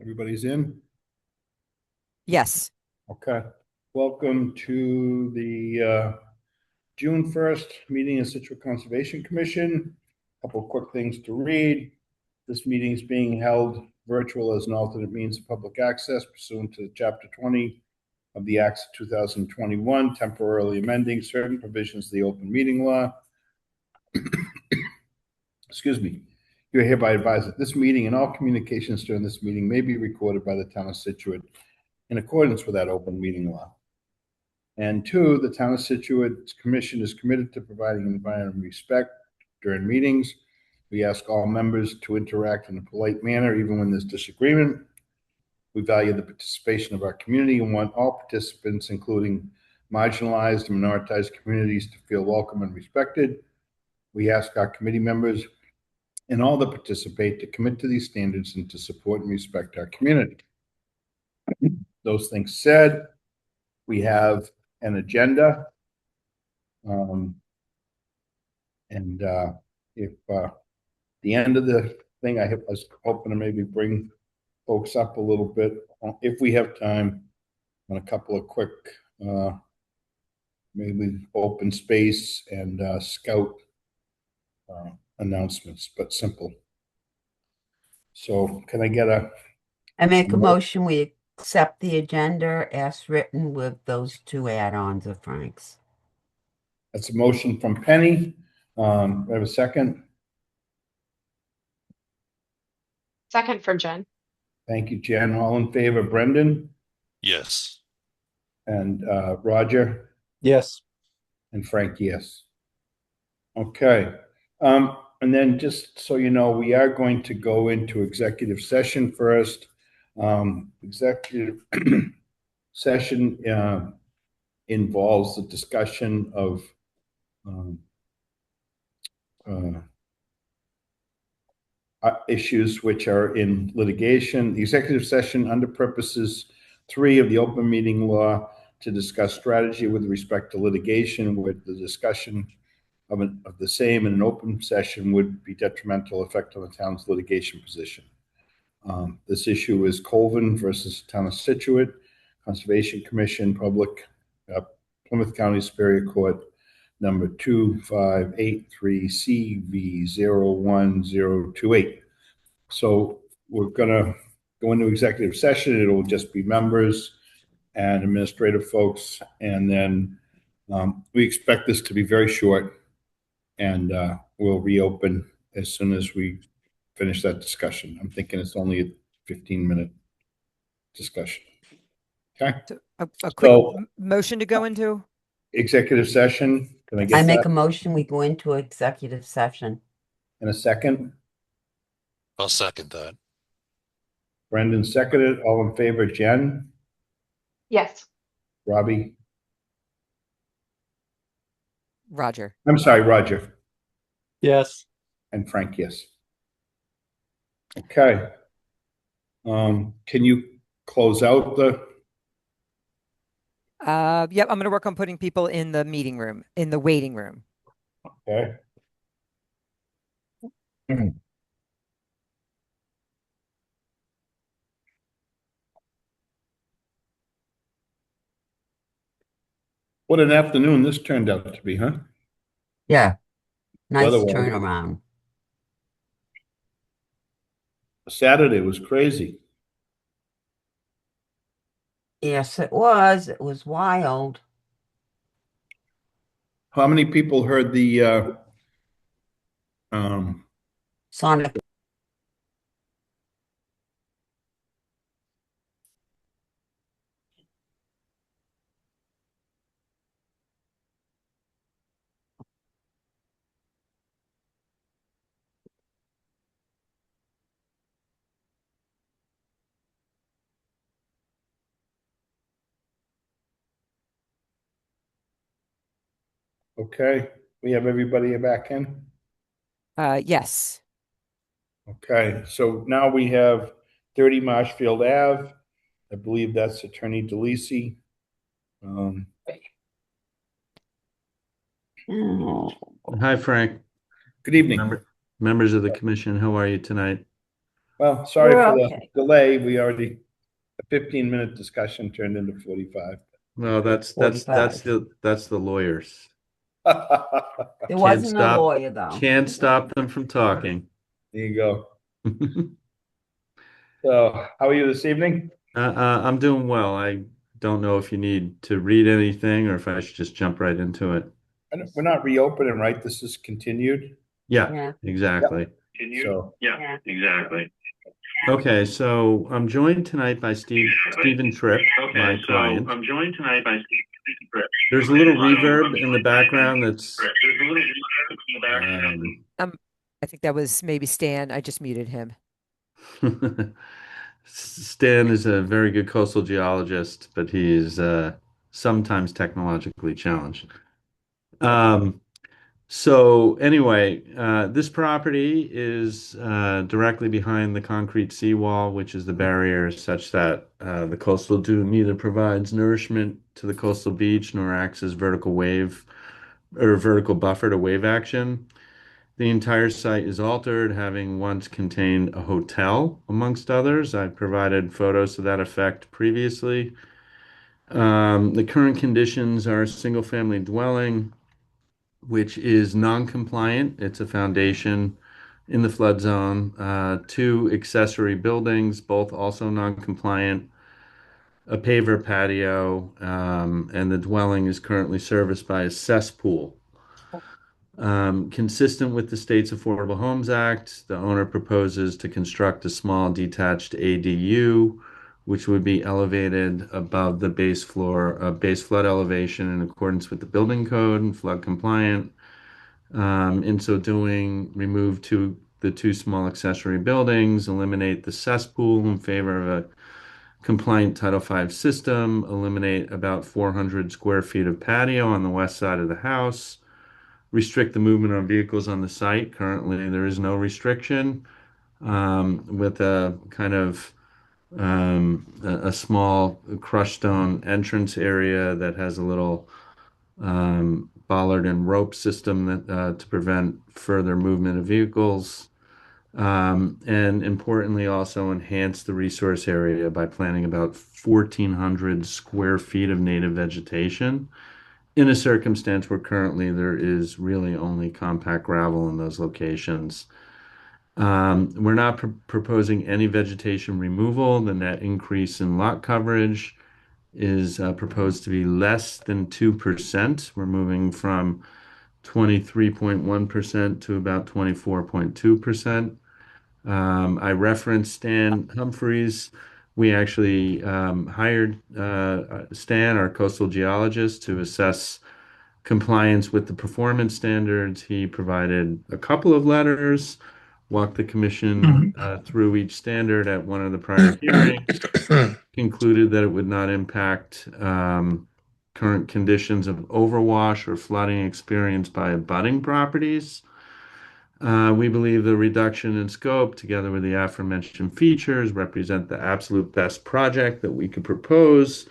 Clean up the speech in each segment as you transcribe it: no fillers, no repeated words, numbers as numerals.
Everybody's in? Yes. Okay. Welcome to the June 1st meeting of Scituate Conservation Commission. Couple of quick things to read. This meeting is being held virtual as an alternate means of public access pursuant to Chapter 20 of the Acts of 2021, temporarily amending certain provisions of the open meeting law. Excuse me. You're hereby advised that this meeting and all communications during this meeting may be recorded by the town of Scituate in accordance with that open meeting law. And two, the town of Scituate Commission is committed to providing an environment of respect during meetings. We ask all members to interact in a polite manner, even when there's disagreement. We value the participation of our community and want all participants, including marginalized and minoritized communities, to feel welcome and respected. We ask our committee members and all that participate to commit to these standards and to support and respect our community. Those things said, we have an agenda. If the end of the thing, I was hoping to maybe bring folks up a little bit, if we have time, on a couple of quick, maybe open space and scout announcements, but simple. So can I get I make a motion, we accept the agenda as written with those two add-ons of Frank's. That's a motion from Penny. I have a second. Second from Jen. Thank you, Jen. All in favor, Brendan? Yes. And Roger? Yes. And Frank, yes. Okay. And then just so you know, we are going to go into executive session first. Executive session involves the discussion of issues which are in litigation. The executive session under purposes 3 of the open meeting law to discuss strategy with respect to litigation, with the discussion of the same in an open session would be detrimental effect on the town's litigation position. This issue is Colvin versus Town of Scituate, Conservation Commission, Public, Plymouth County Superior Court, number 2583CV01028. So we're going to go into executive session. It'll just be members and administrative folks. And then we expect this to be very short, and we'll reopen as soon as we finish that discussion. I'm thinking it's only a 15-minute discussion. Okay. So a quick motion to go into executive session. Can I get I make that? a motion, we go into executive session. In a second? I'll second that. Brendan seconded. All in favor, Jen? Yes. Robbie? Roger. I'm sorry, Roger. Yes. And Frank, yes. Okay. Can you close out the... Yep, I'm going to work on putting people in the meeting room, in the waiting room. Okay. What an afternoon this turned out to be, huh? Yeah. Nice Weather-wise. turnaround. Saturday was crazy. Yes, it was. It was wild. How many people heard the Sonic. okay, we have everybody back in? Yes. Okay, so now we have 30 Marshfield Ave. I believe that's Attorney DeLisi. Hi, Frank. Good evening. Members of the commission, how are you tonight? Well, sorry We're for the okay. delay. We already, a 15-minute discussion turned into 45. No, that's 45. the lawyers. There Can't wasn't a stop- lawyer, though. Can't stop them from talking. There you go. So, how are you this evening? I'm doing well. I don't know if you need to read anything or if I should just jump right into it. We're not reopening, right? This is continued. Yeah, Yeah. exactly. So, Yeah. Exactly. Okay, so I'm joined tonight by Stephen Tripp, my client. I'm joined tonight by Stephen Tripp. There's a little reverb in the background that's I think that was maybe Stan. I just muted him. Stan is a very good coastal geologist, but he is sometimes technologically challenged. So anyway, this property is directly behind the concrete seawall, which is the barrier such that the coastal dune neither provides nourishment to the coastal beach nor acts as vertical wave or vertical buffer to wave action. The entire site is altered, having once contained a hotel, amongst others. I've provided photos to that effect previously. The current conditions are a single-family dwelling, which is non-compliant. It's a foundation in the flood zone. Two accessory buildings, both also non-compliant. A paver patio, and the dwelling is currently serviced by a cesspool. Consistent with the state's Affordable Homes Act, the owner proposes to construct a small detached ADU, which would be elevated above the base flood elevation in accordance with the building code and flood compliant. In so doing, remove the two small accessory buildings, eliminate the cesspool in favor of a compliant Title V system, eliminate about 400 square feet of patio on the west side of the house, restrict the movement of vehicles on the site. Currently, there is no restriction, with a kind of a small crushed stone entrance area that has a little bollard and rope system that to prevent further movement of vehicles. And importantly, also enhance the resource area by planting about 1,400 square feet of native vegetation in a circumstance where currently there is really only compact gravel in those locations. We're not proposing any vegetation removal. The net increase in lot coverage is proposed to be less than 2%. We're moving from 23.1% to about 24.2%. I referenced Stan Humphreys. We actually hired Stan, our coastal geologist, to assess compliance with the performance standards. He provided a couple of letters, walked the commission through each standard at one of the prior hearings, concluded that it would not impact current conditions of overwash or flooding experienced by abutting properties. We believe the reduction in scope, together with the aforementioned features, represent the absolute best project that we could propose.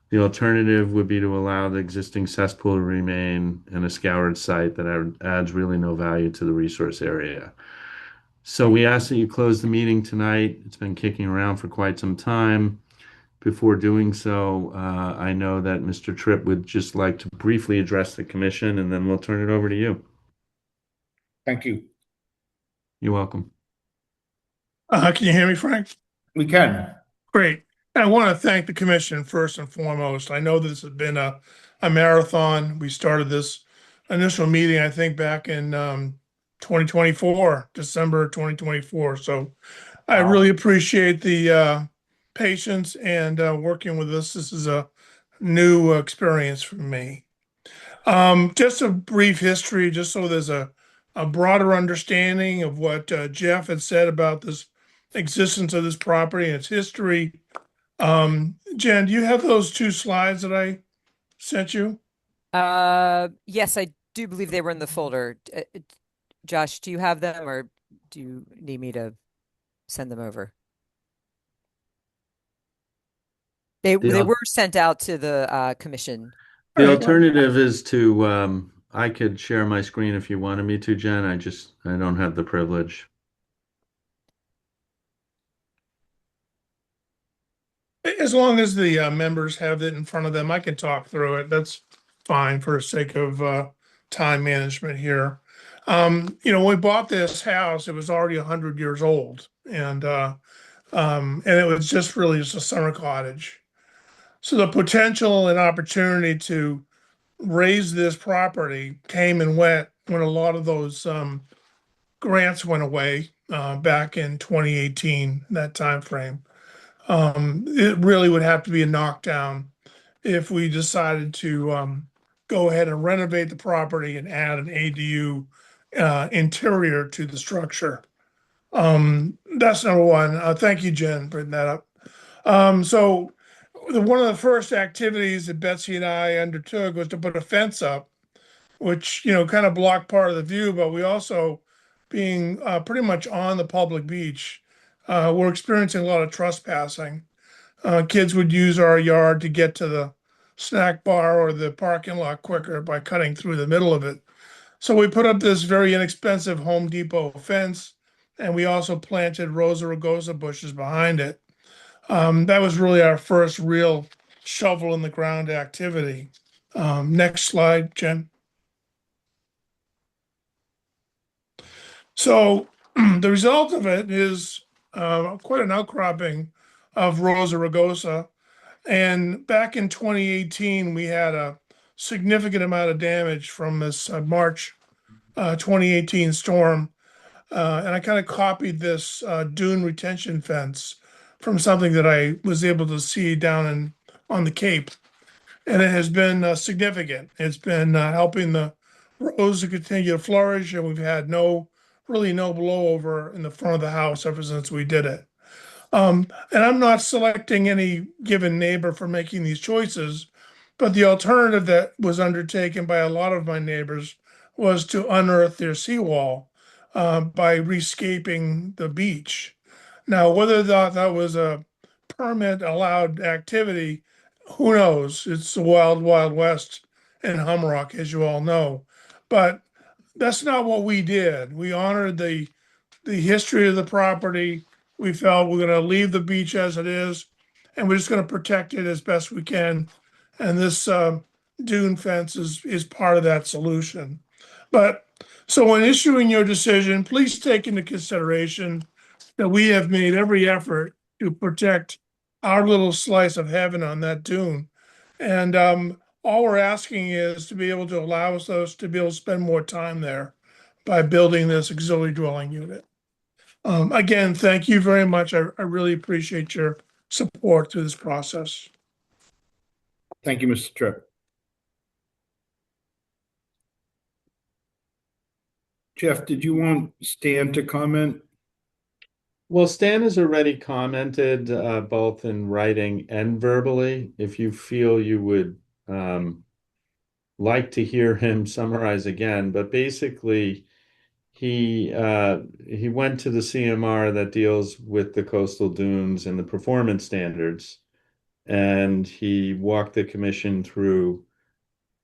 The alternative would be to allow the existing cesspool to remain in a scoured site that adds really no value to the resource area. So we ask that you close the meeting tonight. It's been kicking around for quite some time. Before doing so, I know that Mr. Tripp would just like to briefly address the commission, and then we'll turn it over to you. thank you. You're welcome. Can you hear me, Frank? We can. Great. I want to thank the commission first and foremost. I know this has been a marathon. We started this initial meeting, I think, back in 2024, December 2024. So I Wow. really appreciate the patience and working with us. This is a new experience for me. Just a brief history, just so there's a broader understanding of what Jeff had said about this existence of this property and its history. Jen, do you have those two slides that I sent you? Yes, I do believe they were in the folder. Josh, do you have them, or do you need me to send them over? They were sent out to the commission. The All right. alternative is to, I could share my screen if you wanted me to, Jen. I don't have the privilege. As long as the members have it in front of them, I can talk through it. That's fine for the sake of time management here. When we bought this house, it was already 100 years old, and it was just a summer cottage. So the potential and opportunity to raise this property came and went when a lot of those grants went away back in 2018, that time frame. It really would have to be a knockdown if we decided to go ahead and renovate the property and add an ADU interior to the structure. That's number one. Thank you, Jen, for bringing that up. So one of the first activities that Betsy and I undertook was to put a fence up, which, kind of blocked part of the view, but we also, being pretty much on the public beach, we're experiencing a lot of trespassing. Kids would use our yard to get to the snack bar or the parking lot quicker by cutting through the middle of it. So we put up this very inexpensive Home Depot fence, and we also planted Rosa rugosa bushes behind it. That was really our first real shovel in the ground activity. Next slide, Jen. So the result of it is quite an outcropping of Rosa rugosa. And back in 2018, we had a significant amount of damage from this March 2018 storm. And I kind of copied this dune retention fence from something that I was able to see down on the Cape. And it has been significant. It's been helping the rose to continue to flourish, and we've had really no blowover in the front of the house ever since we did it. And I'm not selecting any given neighbor for making these choices, but the alternative that was undertaken by a lot of my neighbors was to unearth their seawall by rescaping the beach. Now, whether that was a permit allowed activity, who knows? It's the wild, wild west in Humrock, as you all know. But that's not what we did. We honored the history of the property. We felt we're going to leave the beach as it is, and we're just going to protect it as best we can. And this dune fence is part of that solution. But so when issuing your decision, please take into consideration that we have made every effort to protect our little slice of heaven on that dune. And all we're asking is to be able to allow us to be able to spend more time there by building this auxiliary dwelling unit. Again, thank you very much. I really appreciate your support through this process. Thank you, Mr. Tripp. Jeff, did you want Stan to comment? Well, Stan has already commented both in writing and verbally. If you feel you would like to hear him summarize again, but basically he went to the CMR that deals with the coastal dunes and the performance standards, and he walked the commission through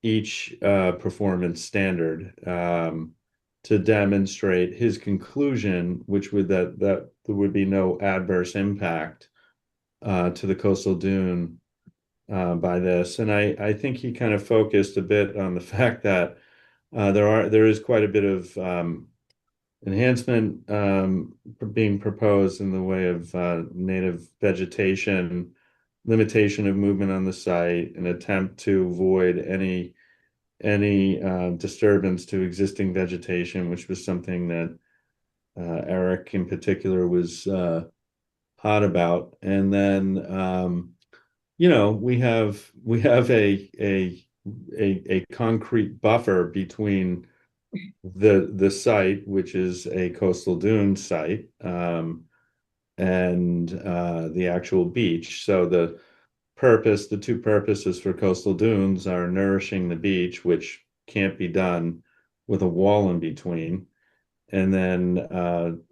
each performance standard to demonstrate his conclusion, which would that there would be no adverse impact to the coastal dune by this. And I think he kind of focused a bit on the fact that there is quite a bit of enhancement being proposed in the way of native vegetation, limitation of movement on the site, an attempt to avoid any disturbance to existing vegetation, which was something that Eric in particular was hot about. And then we have a concrete buffer between the site, which is a coastal dune site, and the actual beach. So the two purposes for coastal dunes are nourishing the beach, which can't be done with a wall in between, and then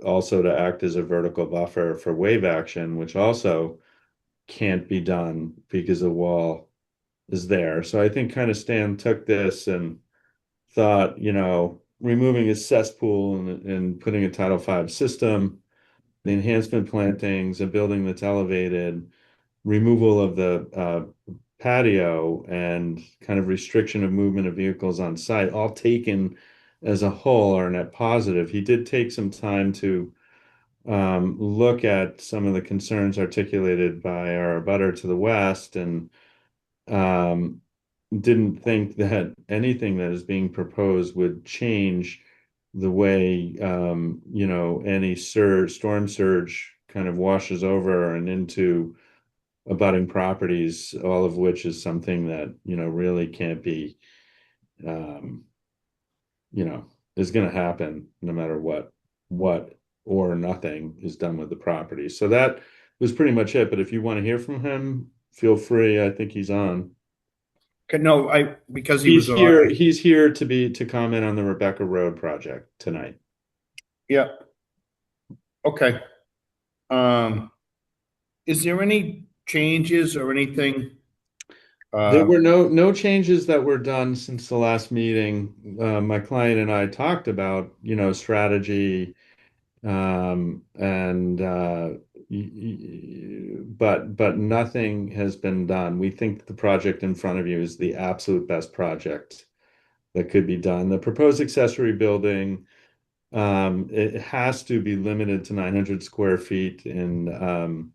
also to act as a vertical buffer for wave action, which also can't be done because the wall is there. So I think kind of Stan took this and thought, removing a cesspool and putting a Title V system, the enhancement plantings, a building that's elevated, removal of the patio and kind of restriction of movement of vehicles on site, all taken as a whole, are net positive. He did take some time to look at some of the concerns articulated by our abutter to the west, and um, didn't think that anything that is being proposed would change the way any storm surge kind of washes over and into abutting properties, all of which is something that really can't be um, is going to happen no matter what or nothing is done with the property. So that was pretty much it. But if you want to hear from him, feel free. I think he's on. Okay, no, because he He's was here. on. He's here to comment on the Rebecca Road project tonight. Yeah. Okay. Is there any changes or anything? There were no changes that were done since the last meeting. My client and I talked about, strategy, and but nothing has been done. We think the project in front of you is the absolute best project that could be done. The proposed accessory building, it has to be limited to 900 square feet in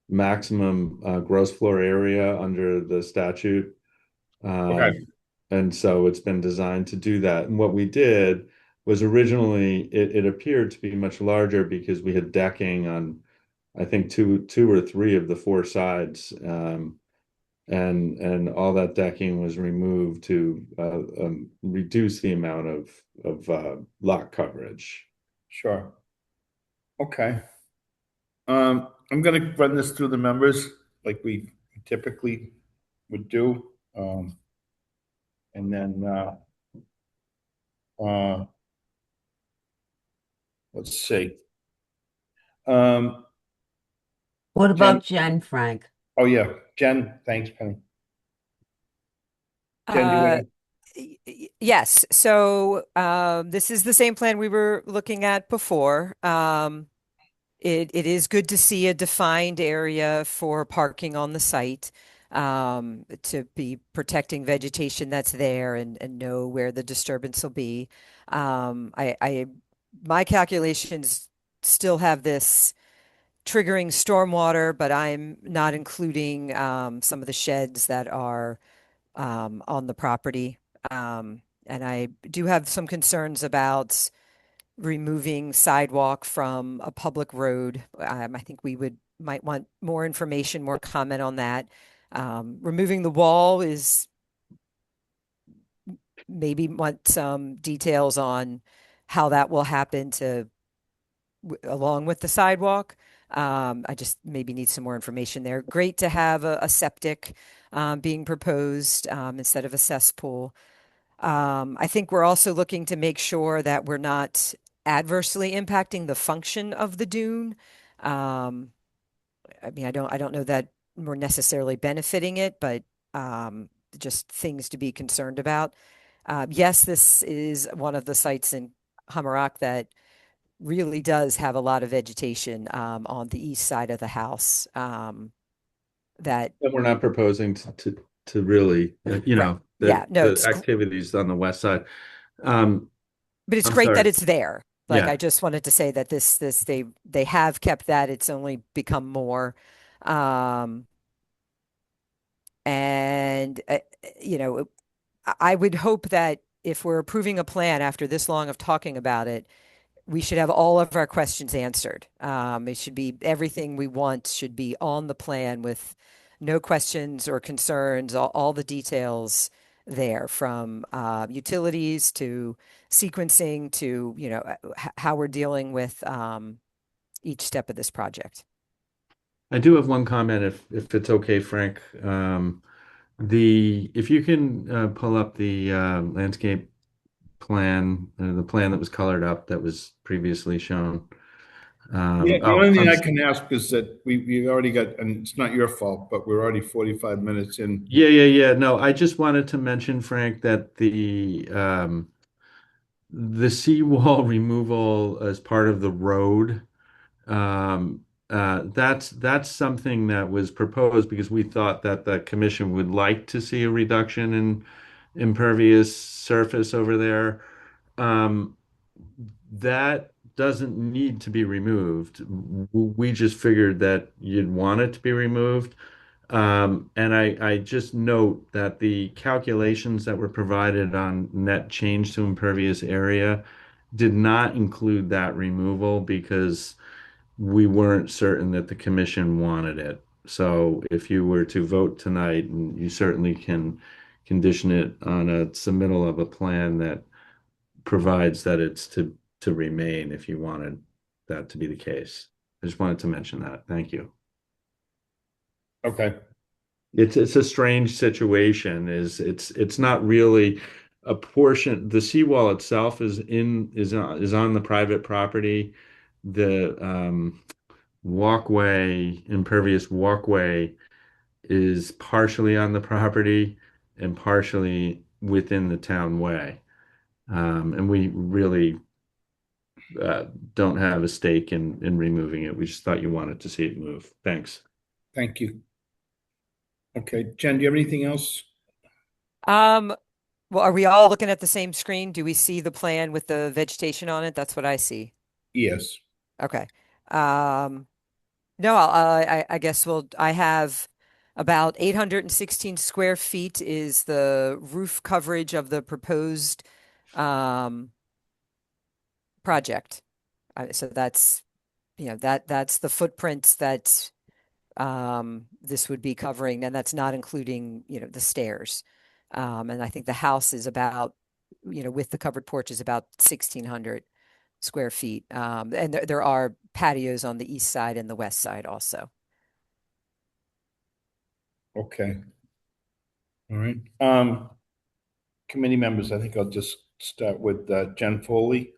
maximum gross floor area under the statute. Okay. And so it's been designed to do that. And what we did was originally it appeared to be much larger because we had decking on, I think, two or three of the four sides. And all that decking was removed to reduce the amount of lot coverage. Sure. Okay. I'm gonna run this through the members like we typically would do. And then let's see. What about Jen, Frank? Oh yeah, Jen, thanks, Penny. Jen, do you Uh, want yes. So this is the same plan we were looking at before. It is good to see a defined area for parking on the site, to be protecting vegetation that's there and know where the disturbance will be. My calculations still have this triggering stormwater, but I'm not including some of the sheds that are on the property. And I do have some concerns about removing sidewalk from a public road. I think we might want more information, more comment on that. Removing the wall is maybe want some details on how that will happen along with the sidewalk. I just maybe need some more information there. Great to have a septic being proposed instead of a cesspool. I think we're also looking to make sure that we're not adversely impacting the function of the dune. Um, I mean, I don't know that we're necessarily benefiting it, but just things to be concerned about. Yes, this is one of the sites in Hammerock that really does have a lot of vegetation on the east side of the house. That And we're not proposing to really, Right. Yeah, no, the activities on the west side. But it's I'm great that sorry. it's there. Like Yeah. I just wanted to say that this they have kept that. It's only become more. Um, and you know, I would hope that if we're approving a plan after this long of talking about it, we should have all of our questions answered. It should be everything we want should be on the plan with no questions or concerns, all the details there from utilities to sequencing to, how we're dealing with each step of this project. I do have one comment if it's okay, Frank. If you can pull up the landscape plan, the plan that was colored up that was previously shown. Yeah, the only thing I can ask is that we already got, and it's not your fault, but we're already 45 minutes in. Yeah. No, I just wanted to mention, Frank, that the seawall removal as part of the road, that's something that was proposed because we thought that the commission would like to see a reduction in impervious surface over there. Um, that doesn't need to be removed. We just figured that you'd want it to be removed. And I just note that the calculations that were provided on net change to impervious area did not include that removal because we weren't certain that the commission wanted it. So if you were to vote tonight, and you certainly can condition it on a submittal of a plan that provides that it's to remain if you wanted that to be the case. I just wanted to mention that. Thank you. Okay. It's a strange situation. It's not really a portion. The seawall itself is on the private property. The walkway, impervious walkway, is partially on the property and partially within the town way. And we really uh, don't have a stake in removing it. We just thought you wanted to see it move. Thanks. Thank you. Okay, Jen, do you have anything else? Well, are we all looking at the same screen? Do we see the plan with the vegetation on it? That's what I see. Yes. Okay. No, I guess I have about 816 square feet is the roof coverage of the proposed project. So that's, that's the footprint that this would be covering, and that's not including, the stairs. And I think the house is about, with the covered porch is about 1,600 square feet. And there are patios on the east side and the west side also. Okay. All right. Committee members, I think I'll just start with Jen Foley.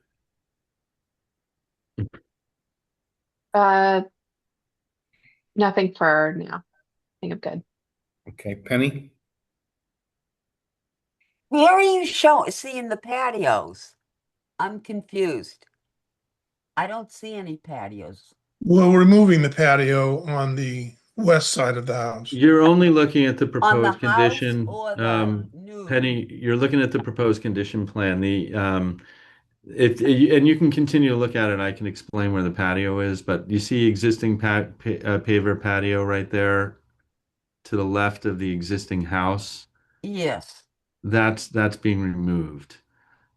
Nothing for now. I think I'm good. Okay, Penny. Where are you seeing the patios? I'm confused. I don't see any patios. Well, we're removing the patio on the west side of the house. You're only looking at the On the proposed house condition. or the new? Penny, you're looking at the proposed condition plan. And you can continue to look at it. I can explain where the patio is, but you see existing paver patio right there to the left of the existing house. Yes, That's being removed.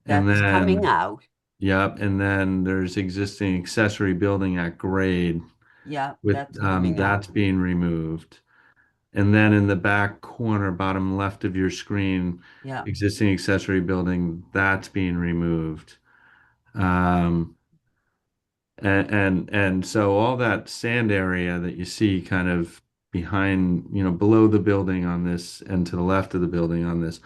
And that's coming then, out. yep, and then there's existing accessory building at grade Yeah, with that's coming that's out. being removed. And then in the back corner, bottom left of your screen, Yeah. existing accessory building, that's being removed. Um, and so all that sand area that you see kind of behind, below the building on this and to the left of the building on this,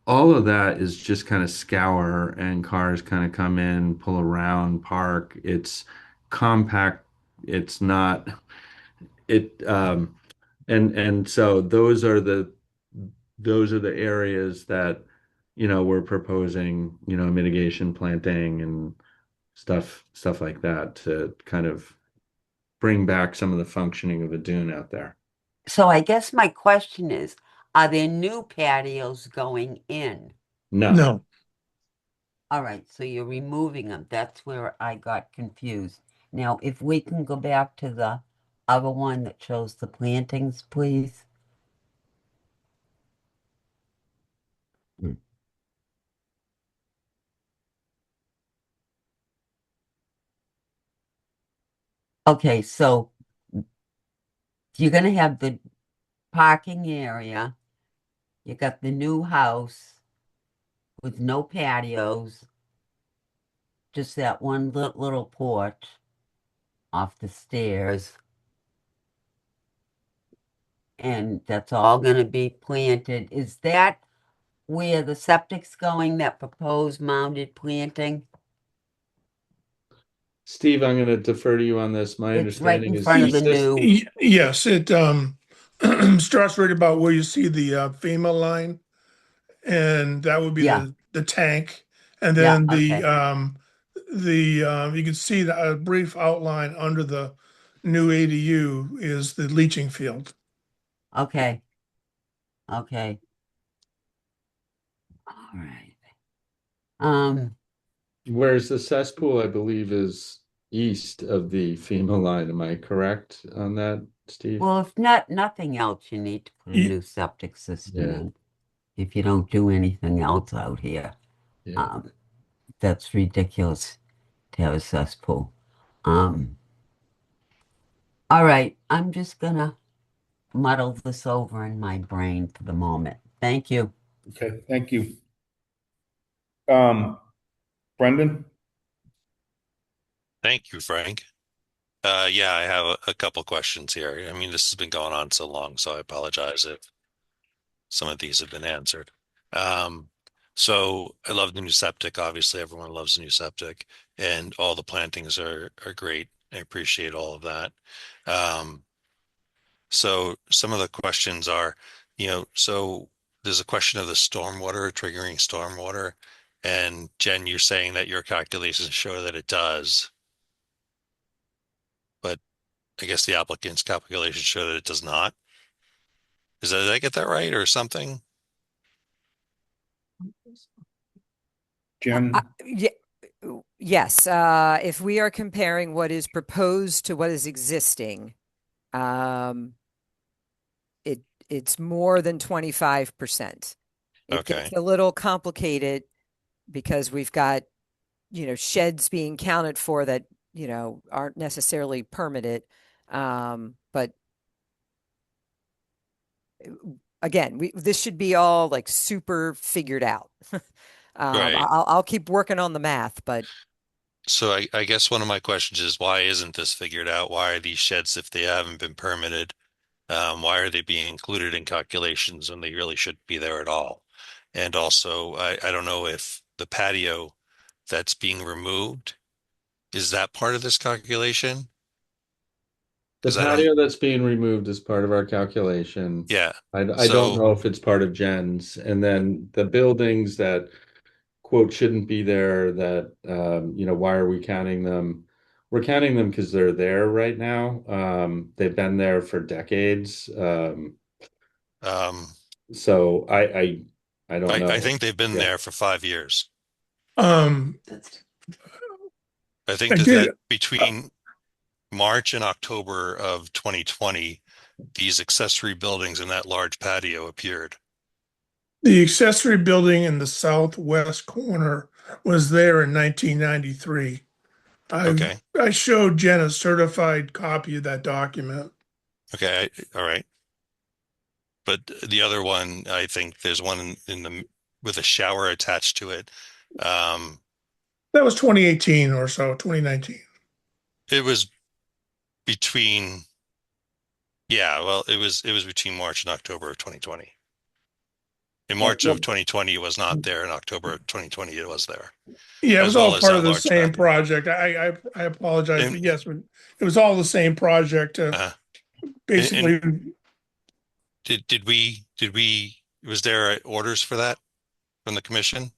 all of that is just kind of scour and cars kind of come in, pull around, park. It's compact. It's not it and so those are the areas that we're proposing, mitigation planting and stuff like that to kind of bring back some of the functioning of a dune out there. So I guess my question is, are there new patios going in? No. No, All right, so you're removing them. That's where I got confused. Now, if we can go back to the other one that shows the plantings, please. Okay, so you're gonna have the parking area. You got the new house with no patios, just that one little porch off the stairs. And that's all gonna be planted. Is that where the septic's going, that proposed mounded planting? Steve, I'm going to defer to you on this. My It's right understanding in is front of the this. new. yes, it starts right about where you see the FEMA line, and that would be Yeah. the tank, and Yeah, then okay. the you can see a brief outline under the new ADU is the leaching field. Okay. Okay. All right. Whereas the cesspool, I believe, is east of the FEMA line. Am I correct on that, Steve? Well, if nothing else, you need to put a Ye- new septic system Yeah. in. If you don't do anything else out here, Yeah. that's ridiculous to have a cesspool. All right, I'm just gonna muddle this over in my brain for the moment. Thank you. Okay, thank you. Brendan? Thank you, Frank. Yeah, I have a couple questions here. I mean, this has been going on so long, so I apologize if some of these have been answered. Um, so I love the new septic. Obviously, everyone loves the new septic, and all the plantings are great. I appreciate all of that. Um, so some of the questions are, so there's a question of the stormwater triggering stormwater, and Jen, you're saying that your calculations show that it does, but I guess the applicant's calculations show that it does not. Did I get that right or something? Jen? Yeah, yes. If we are comparing what is proposed to what is existing, um, it's more than 25%. It gets Okay, a little complicated because we've got, sheds being counted for that, aren't necessarily permitted. But again, this should be all like super figured out. right. I'll keep working on the math, but So I guess one of my questions is why isn't this figured out? Why are these sheds, if they haven't been permitted, why are they being included in calculations when they really shouldn't be there at all? And also, I don't know if the patio that's being removed, is that part of this calculation? The Because I don't, patio that's being removed is part of our calculation. yeah. I don't So, know if it's part of Jen's. And then the buildings that quote shouldn't be there that why are we counting them? We're counting them because they're there right now. They've been there for decades. um, So I don't I know. think they've been Yeah. there for 5 years. Um, I I think that did, between March and October of 2020, these accessory buildings and that large patio appeared. the accessory building in the southwest corner was there in 1993. Okay. I showed Jen a certified copy of that document. Okay. All right. But the other one, I think there's one in the with a shower attached to it. Um, That was 2018 or so, 2019. it was between, yeah, well, it was between March and October of 2020. In March of Well, 2020, it was not there. In October of 2020, it was there, Yeah, it was as all well as part that of the large same patio. project. I apologize, And but yes, but it was all the same project to uh, and basically. did we was there orders for that from the commission?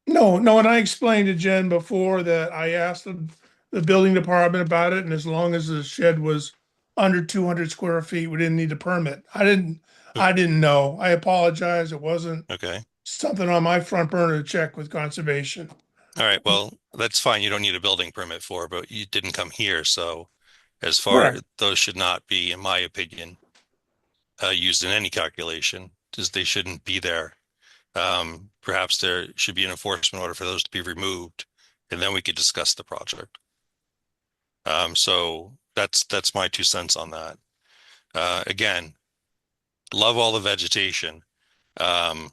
No, no, and I explained to Jen before that I asked the building department about it, and as long as the shed was under 200 square feet, we didn't need a permit. I didn't know. I apologize. It wasn't Okay. something on my front burner to check with conservation. All right. Well, that's fine. You don't need a building permit for, but you didn't come here. So as far, Right. those should not be, in my opinion, used in any calculation, because they shouldn't be there. Perhaps there should be an enforcement order for those to be removed, and then we could discuss the project. So that's my 2 cents on that. Again, love all the vegetation. Um,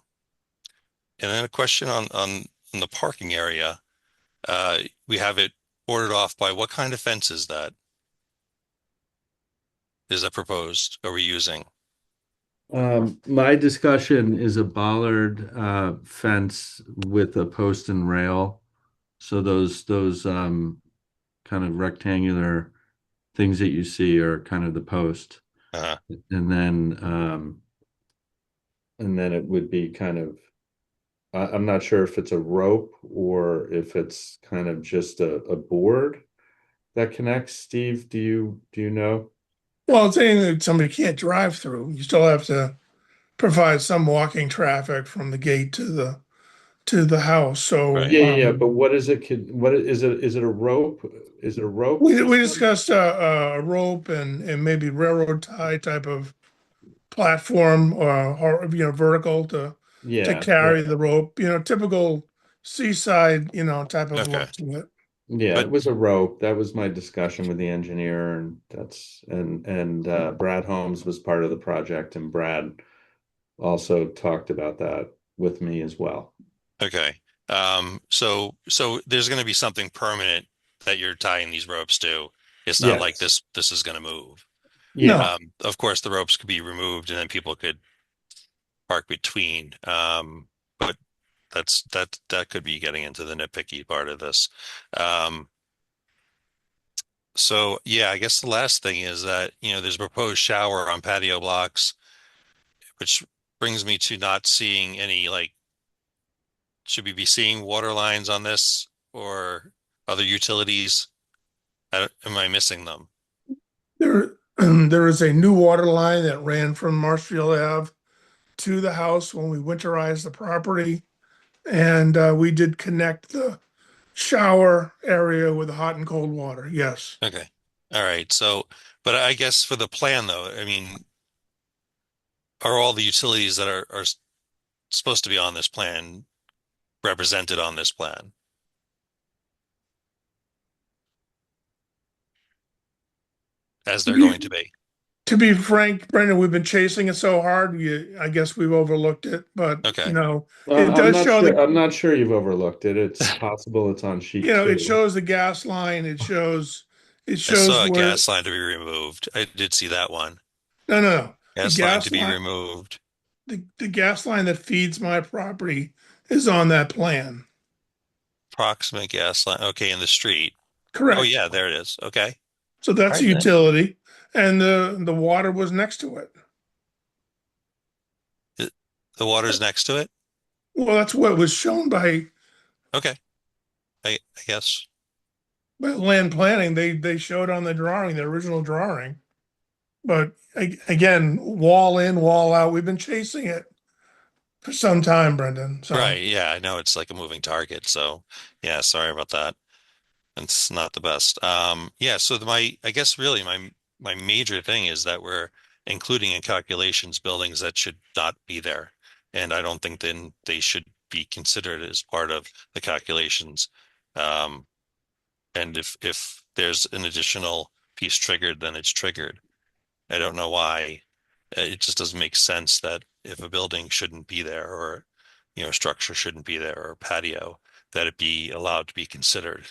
and then a question on the parking area. We have it ordered off by what kind of fence is that? Is that proposed? Are we using? My discussion is a bollard fence with a post and rail. So those kind of rectangular things that you see are kind of the post. Uh, And then it would be kind of I'm not sure if it's a rope or if it's kind of just a board. that connects? Steve, do you know? Well, it's saying that somebody can't drive through. You still have to provide some walking traffic from the gate to the house. So Right. Yeah. But what is it? What is it? Is it a rope? Is it a rope we system? discussed a rope and maybe railroad tie type of platform or vertical to Yeah, yeah, carry the rope. Typical seaside type of Okay. look to it. yeah. But It was a rope. That was my discussion with the engineer, and Brad Holmes was part of the project, and Brad also talked about that with me as well. okay. So there's going to be something permanent that you're tying these ropes to. It's not like Yes. this is going to move. Yeah. No, Of course, the ropes could be removed and then people could park between. But that could be getting into the nitpicky part of this. Um, so yeah, I guess the last thing is that, there's a proposed shower on patio blocks, which brings me to not seeing any, like, should we be seeing water lines on this or other utilities? Am I missing them? there there is a new water line that ran from Marshfield Ave to the house when we winterized the property, and we did connect the shower area with hot and cold water. Yes. Okay. All right. So, but I guess for the plan though, I mean, are all the utilities that are supposed to be on this plan represented on this plan as To they're be going to be? to be frank, Brendan, we've been chasing it so hard. I guess we've overlooked it, but Okay. it I'm does not show sure. the I'm not sure you've overlooked it. It's possible it's on sheet it two. shows the gas line. It I shows saw a where gas line to be removed. I did see that one. no. The Gas line to gas be line removed. the gas line that feeds my property is on that plan. Proximate gas line. Okay, in the street. Oh Correct. yeah, there it is. Okay. So All that's a right then. utility, and the water was next to it. The the water's next to it? Well, that's what was shown Okay. I guess. by land planning. They showed on the drawing, the original drawing. But again, wall in, wall out. We've been chasing it for some time, Brendan. So Right. Yeah, I know it's like a moving target. So yeah, sorry about that. It's not the best. Yeah, so I guess really my major thing is that we're including in calculations buildings that should not be there. And I don't think then they should be considered as part of the calculations. Um, and if there's an additional piece triggered, then it's triggered. I don't know why. It just doesn't make sense that if a building shouldn't be there or, structure shouldn't be there or patio, that it be allowed to be considered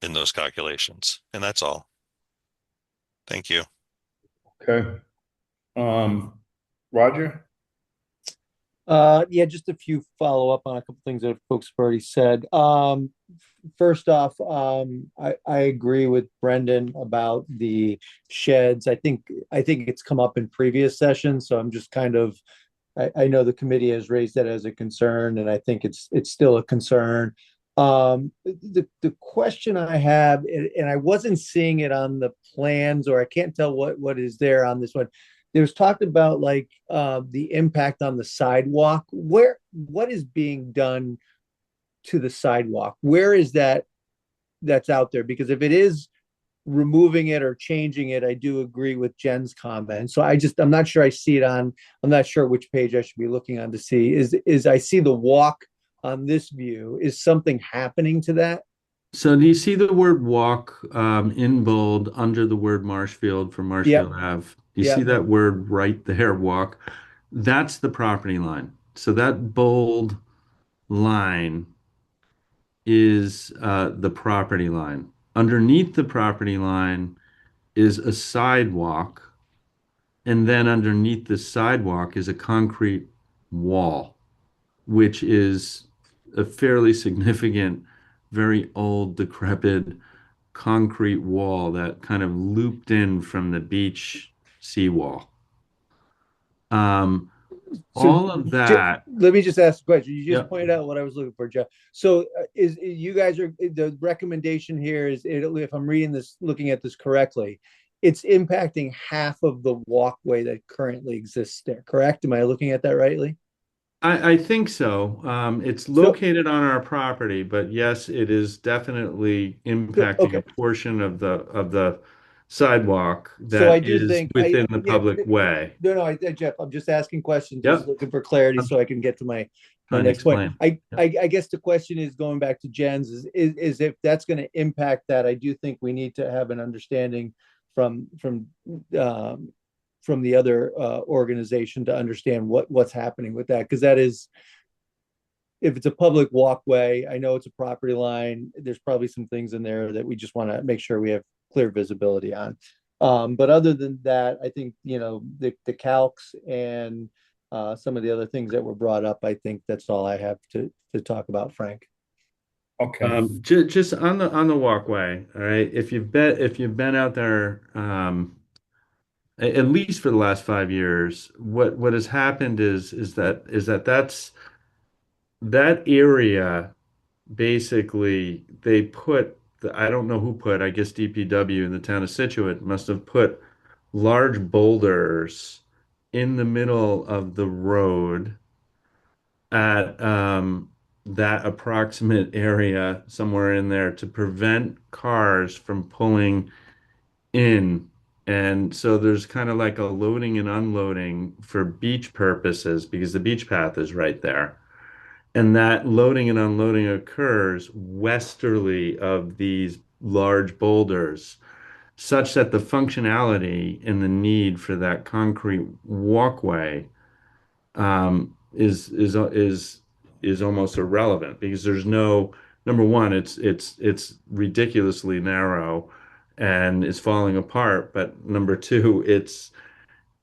in those calculations. And that's all. Thank you. Okay. Roger? Yeah, just a few follow up on a couple things that folks have already said. First off, I agree with Brendan about the sheds. I think it's come up in previous sessions, so I'm just kind of I know the committee has raised that as a concern, and I think it's still a concern. The question I have, and I wasn't seeing it on the plans, or I can't tell what is there on this one. There's talked about like the impact on the sidewalk. What is being done to the sidewalk? Where is that's out there? Because if it is removing it or changing it, I do agree with Jen's comment. So I'm not sure I see it on, I'm not sure which page I should be looking on to see. Is I see the walk on this view. Is something happening to that? So do you see the word walk in bold under the word Marshfield for Yep. Marshfield Ave? You see Yep. that word right there, walk? That's the property line. So that bold line is the property line. Underneath the property line is a sidewalk, and then underneath the sidewalk is a concrete wall, which is a fairly significant, very old, decrepit concrete wall that kind of looped in from the beach seawall. Um, So All of that. let me just ask a question. You just Yep. pointed out what I was looking for, Jeff. So is you guys are the recommendation here is if I'm reading this, looking at this correctly, it's impacting half of the walkway that currently exists there, correct? Am I looking at that rightly? I think so. It's So, located on our property, but yes, it is definitely impacting a okay. portion of the sidewalk So I that do is think within the yeah, public way. Jeff, I'm just asking questions, just Yep. looking for clarity I'm so I can get to my trying to next point. explain. I guess the question is going back to Jen's is if that's going to impact that, I do think we need to have an understanding from um, from the other organization to understand what's happening with that, because that is, if it's a public walkway, I know it's a property line. There's probably some things in there that we just want to make sure we have clear visibility on. But other than that, I think, the calcs and some of the other things that were brought up, I think that's all I have to talk about, Frank. Okay. Just on the walkway, all right. If you've been out there, at least for the last 5 years, what has happened is that area basically they put I don't know who put, I guess DPW in the town of Scituate must have put large boulders in the middle of the road at that approximate area somewhere in there to prevent cars from pulling in. And so there's kind of like a loading and unloading for beach purposes because the beach path is right there. And that loading and unloading occurs westerly of these large boulders, such that the functionality and the need for that concrete walkway is almost irrelevant because there's no number one, it's ridiculously narrow and it's falling apart. But number two, it's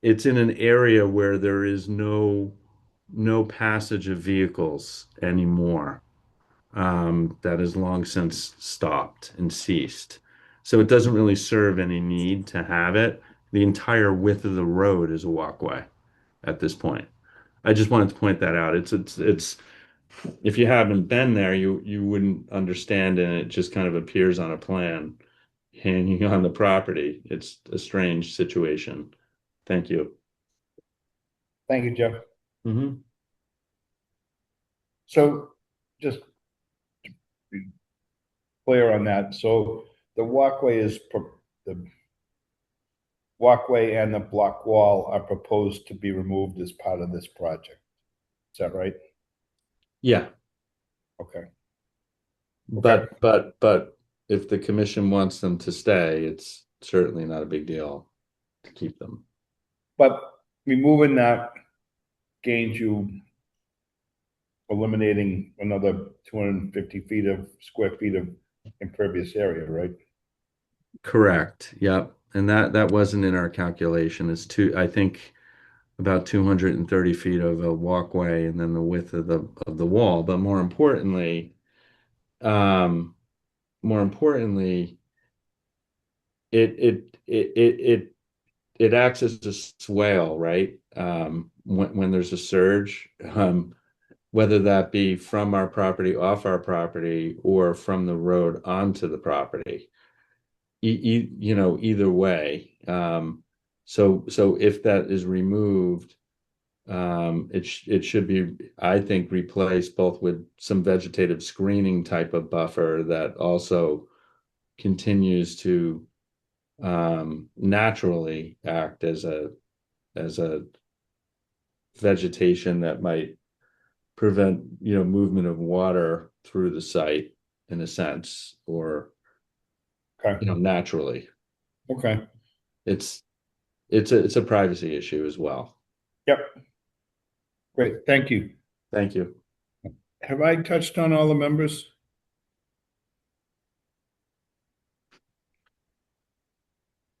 in an area where there is no passage of vehicles anymore. That has long since stopped and ceased. So it doesn't really serve any need to have it. The entire width of the road is a walkway at this point. I just wanted to point that out. It's if you haven't been there, you wouldn't understand, and it just kind of appears on a plan hanging on the property. It's a strange situation. Thank you. Thank you, Jeff. Hmm. So just to be clear on that, so the the walkway and the block wall are proposed to be removed as part of this project. Is that right? Yeah, Okay. but if the commission wants them to stay, it's certainly not a big deal to keep them. But removing that gains you eliminating another 250 feet of square feet of impervious area, right? Correct. Yep. And that wasn't in our calculation. I think about 230 feet of a walkway and then the width of the wall. But um, more importantly, it it it it it it acts as a swale, right? When there's a surge, whether that be from our property, off our property, or from the road onto the property. Either way. So if that is removed, it should be, I think, replaced both with some vegetative screening type of buffer that also continues to naturally act as a vegetation that might prevent movement of water through the site in a sense, or Okay. naturally. Okay. It's it's a privacy issue as well. Yep. Great. Thank you. Thank you. Have I touched on all the members?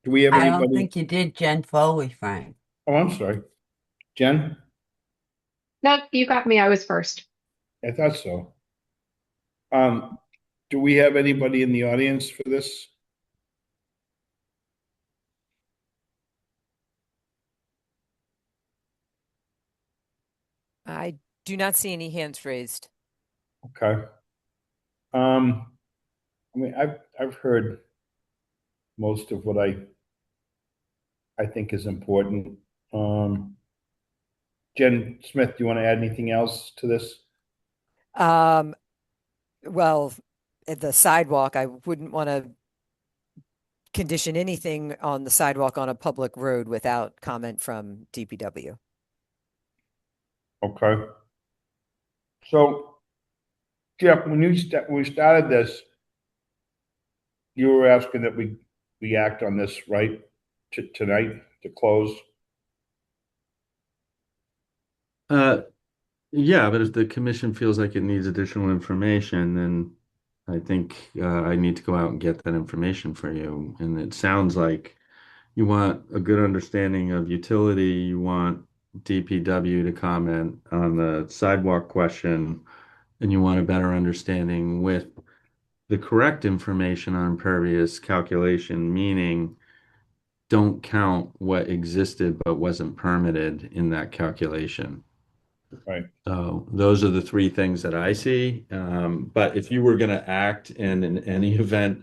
Do we have I don't anybody? think you did Jen Foley, Frank. Oh, I'm sorry. Jen? Nope, you got me. I was first. I thought so. Do we have anybody in the audience for this? I do not see any hands raised. Okay. I mean, I've heard most of what I think is important. Um, Jen Smith, do you want to add anything else to this? Um, well, at the sidewalk, I wouldn't want to condition anything on the sidewalk on a public road without comment from DPW. Okay. So, Jeff, when we started this, you were asking that we act on this, right? Tonight to close. Uh, yeah, but if the commission feels like it needs additional information, then I think I need to go out and get that information for you. And it sounds like you want a good understanding of utility, you want DPW to comment on the sidewalk question, and you want a better understanding with the correct information on impervious calculation, meaning don't count what existed but wasn't permitted in that calculation. Right. So those are the three things that I see. But if you were going to act and in any event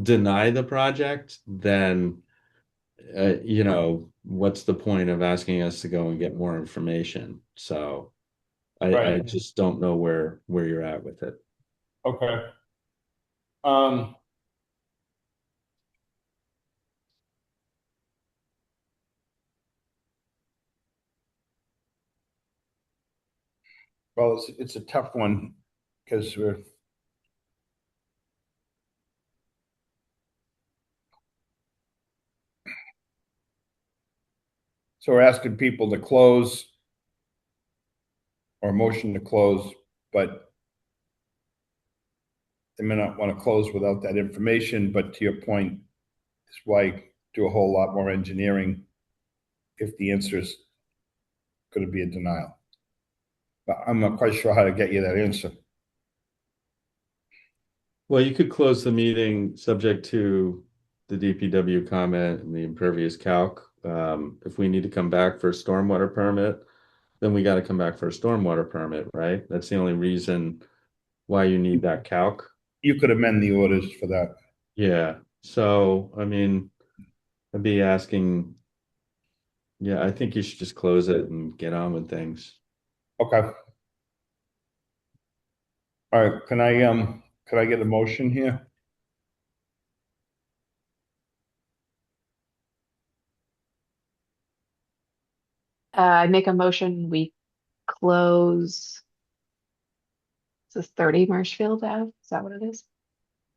deny the project, then what's the point of asking us to go and get more information? So I Right. just don't know where you're at with it. Okay. Um, well, it's a tough one because we're asking people to close or motion to close, but they may not want to close without that information. But to your point, it's why do a whole lot more engineering if the answer is going to be a denial. But I'm not quite sure how to get you that answer. Well, you could close the meeting subject to the DPW comment and the impervious calc. If we need to come back for a stormwater permit, then we got to come back for a stormwater permit, right? That's the only reason why you need that calc. You could amend the orders for that. Yeah. So, I mean, I'd be asking, yeah, I think you should just close it and get on with things. Okay. All right. Can I get a motion here? I make a motion, we close, this is 30 Marshfield Ave, is that what it is?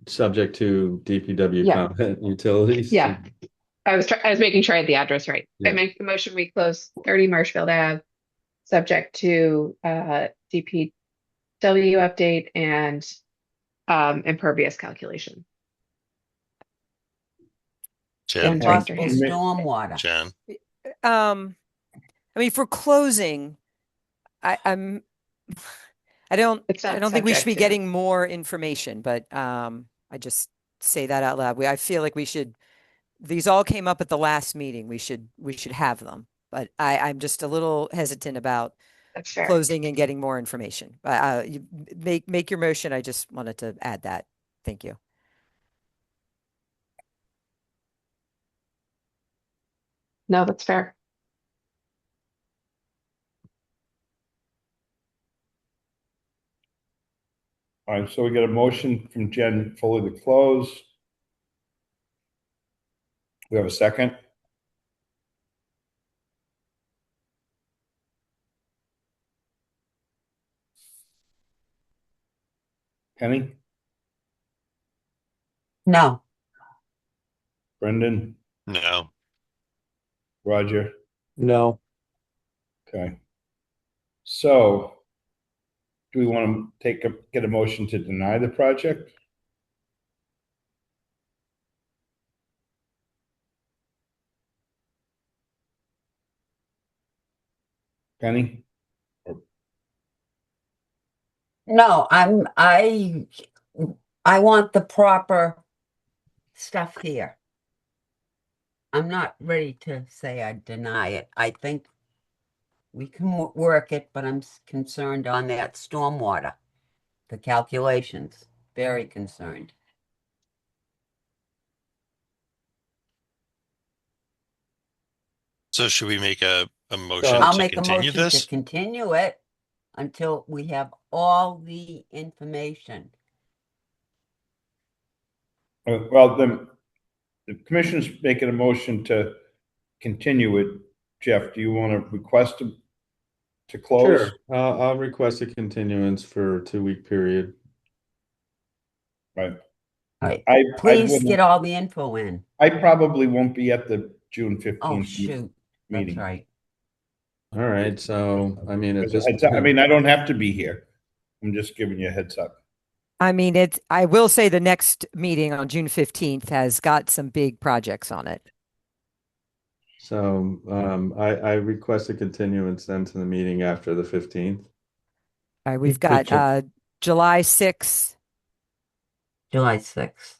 Subject to DPW Yeah. comment utilities. Yeah. I was making sure I had the address right. I Yeah. make the motion, we close 30 Marshfield Ave, subject to DPW update and impervious calculation. Jen, And Possible And- stormwater. Jen, I mean, for closing, I don't It's not think we should subject be to. getting more information, but I just say that out loud. I feel like these all came up at the last meeting. We should have them. But I'm just a little hesitant about That's fair. closing and getting more information. You make your motion. I just wanted to add that. Thank you. No, that's fair. All right, so we got a motion from Jen fully to close. We have a second. Penny, No, Brendan, no. Roger. No. Okay. So do we want to get a motion to deny the project? Penny? no, I want the proper stuff here. I'm not ready to say I deny it. I think We can work it, but I'm concerned on that stormwater, the calculations. Very concerned. So should we make a Uh, motion I'll to make a continue motion to this? continue it until we have all the information. Well, the commission's making a motion to continue it. Jeff, do you want to request to close? Sure. I'll request a continuance for a 2-week period. Right. All right. I Please wouldn't- get all the info in. I probably won't be at the June Oh, 15th shoot. That's meeting. right. All right, so I mean at As a this heads up, I point, mean, I don't have to be here. I'm just giving you a heads up. I mean, I will say the next meeting on June 15th has got some big projects on it. so I request a continuance then to the meeting after the 15th. All right, we've Good got job. July 6th. July 6th.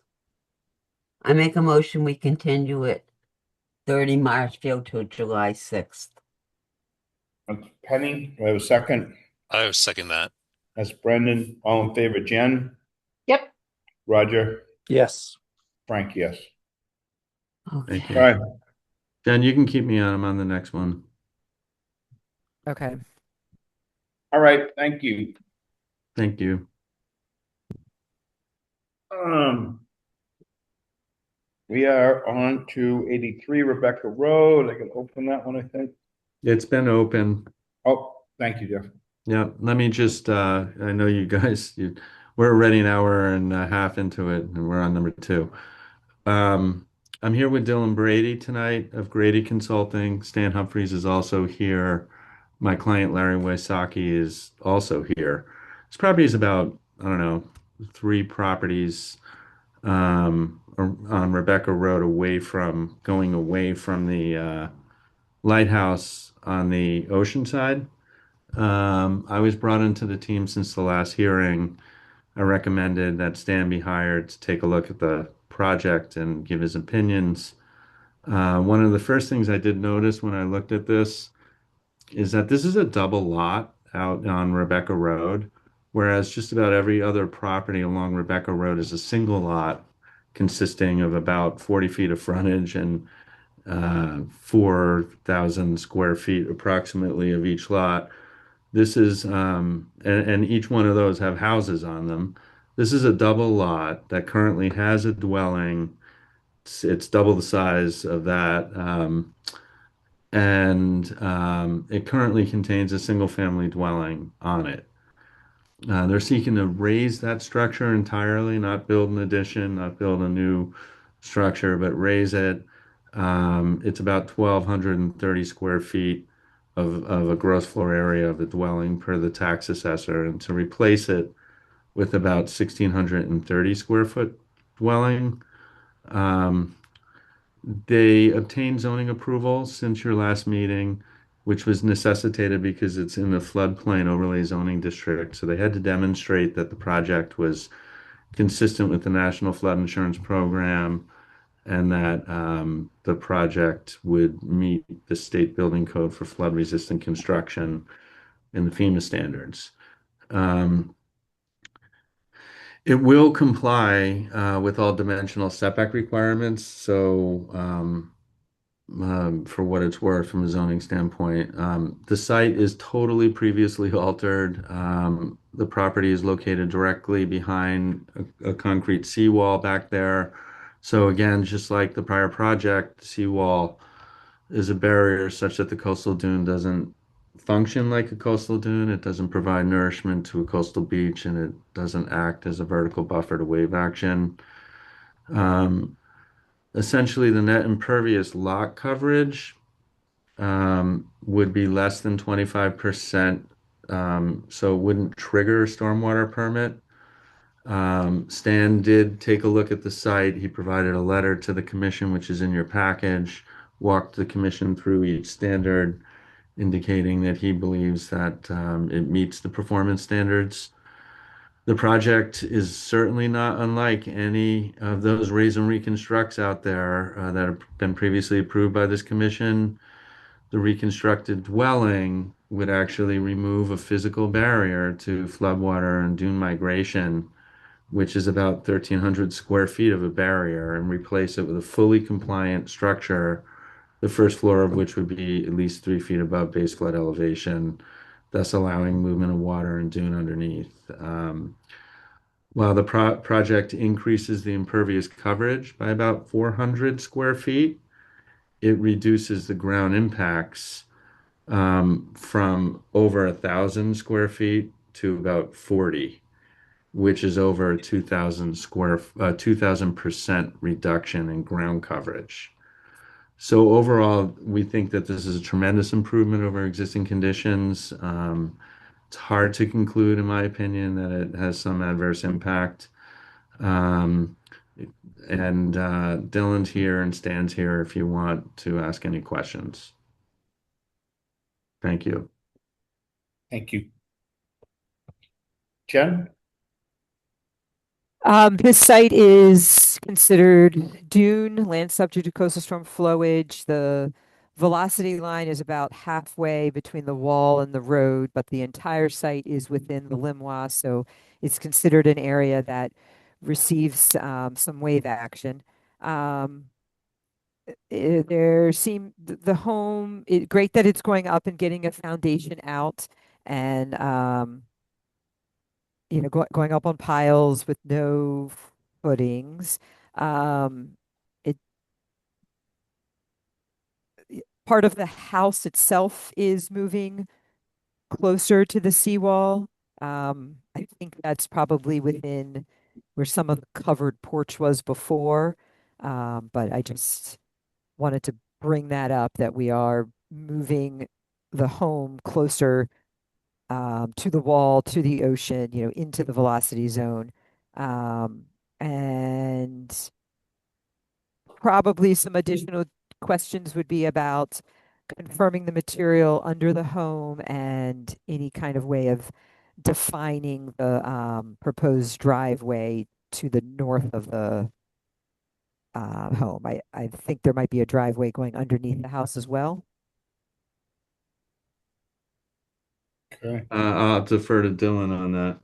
I make a motion, we continue it 30 Marshfield to July 6th. That's Penny, do I have a second? I would second that. That's Brendan. All in favor, Jen? Yep. Roger? Yes. Frank, yes. Thank Okay. you. All right. Jen, you can keep me on. I'm on the next one. Okay. All right, thank you. Thank you. We are on to 83 Rebecca Road. I can open that one, I think. It's been open. Oh, thank you, Jeff. Yeah, let me just, I know you guys, we're already an hour and a half into it, and we're on number 2. I'm here with Dylan Brady tonight of Grady Consulting. Stan Humphreys is also here. My client Larry Wysocki is also here. This property is about, I don't know, 3 properties on Rebecca Road going away from the lighthouse on the ocean side. I was brought into the team since the last hearing. I recommended that Stan be hired to take a look at the project and give his opinions. One of the first things I did notice when I looked at this is that this is a double lot out on Rebecca Road, whereas just about every other property along Rebecca Road is a single lot consisting of about 40 feet of frontage and 4,000 square feet approximately of each lot. This is, and each one of those have houses on them. This is a double lot that currently has a dwelling. It's double the size of that. And it currently contains a single family dwelling on it. They're seeking to raise that structure entirely, not build an addition, not build a new structure, but raise it. It's about 1,230 square feet of a gross floor area of the dwelling per the tax assessor, and to replace it with about 1,630 square foot dwelling. They obtained zoning approval since your last meeting, which was necessitated because it's in the floodplain overlay zoning district. So they had to demonstrate that the project was consistent with the National Flood Insurance Program and that the project would meet the state building code for flood resistant construction and the FEMA standards. It will comply with all dimensional setback requirements. So for what it's worth from a zoning standpoint. The site is totally previously altered. The property is located directly behind a concrete seawall back there. So again, just like the prior project, the seawall is a barrier such that the coastal dune doesn't function like a coastal dune. It doesn't provide nourishment to a coastal beach, and it doesn't act as a vertical buffer to wave action. Essentially, the net impervious lot coverage would be less than 25%, so it wouldn't trigger a stormwater permit. Stan did take a look at the site. He provided a letter to the commission, which is in your package, walked the commission through each standard, indicating that he believes that it meets the performance standards. The project is certainly not unlike any of those raise and reconstructs out there that have been previously approved by this commission. The reconstructed dwelling would actually remove a physical barrier to floodwater and dune migration, which is about 1,300 square feet of a barrier, and replace it with a fully compliant structure, the first floor of which would be at least 3 feet above base flood elevation, thus allowing movement of water and dune underneath. While the project increases the impervious coverage by about 400 square feet, it reduces the ground impacts from over 1,000 square feet to about 40, which is over 2,000% reduction in ground coverage. So overall, we think that this is a tremendous improvement over existing conditions. It's hard to conclude, in my opinion, that it has some adverse impact. Um, and Dylan's here and Stan's here if you want to ask any questions. Thank you. Thank you. Jen? This site is considered dune, land subject to coastal storm flowage. The velocity line is about halfway between the wall and the road, but the entire site is within the Limois, so it's considered an area that receives some wave action. The home, great that it's going up and getting a foundation out, and going up on piles with no footings. It Part of the house itself is moving closer to the seawall. I think that's probably within where some of the covered porch was before. But I just wanted to bring that up, that we are moving the home closer to the wall, to the ocean, into the velocity zone. And probably some additional questions would be about confirming the material under the home and any kind of way of defining the proposed driveway to the north of the home. I think there might be a driveway going underneath the house as well. Okay. I'll defer to Dylan on that.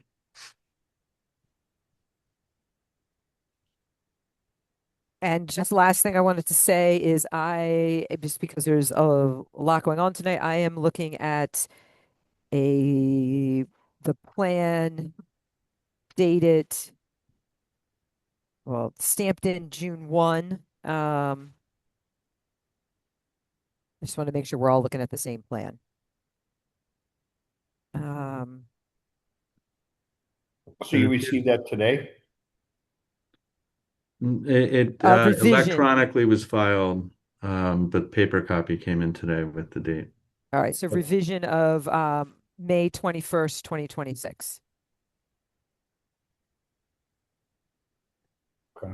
And just last thing I wanted to say is just because there's a lot going on tonight, I am looking at the plan dated, well, stamped in June 1. I just want to make sure we're all looking at the same plan. So you received that today? It Revision. electronically was filed, but paper copy came in today with the date. All right, so revision of May 21st, 2026. Okay.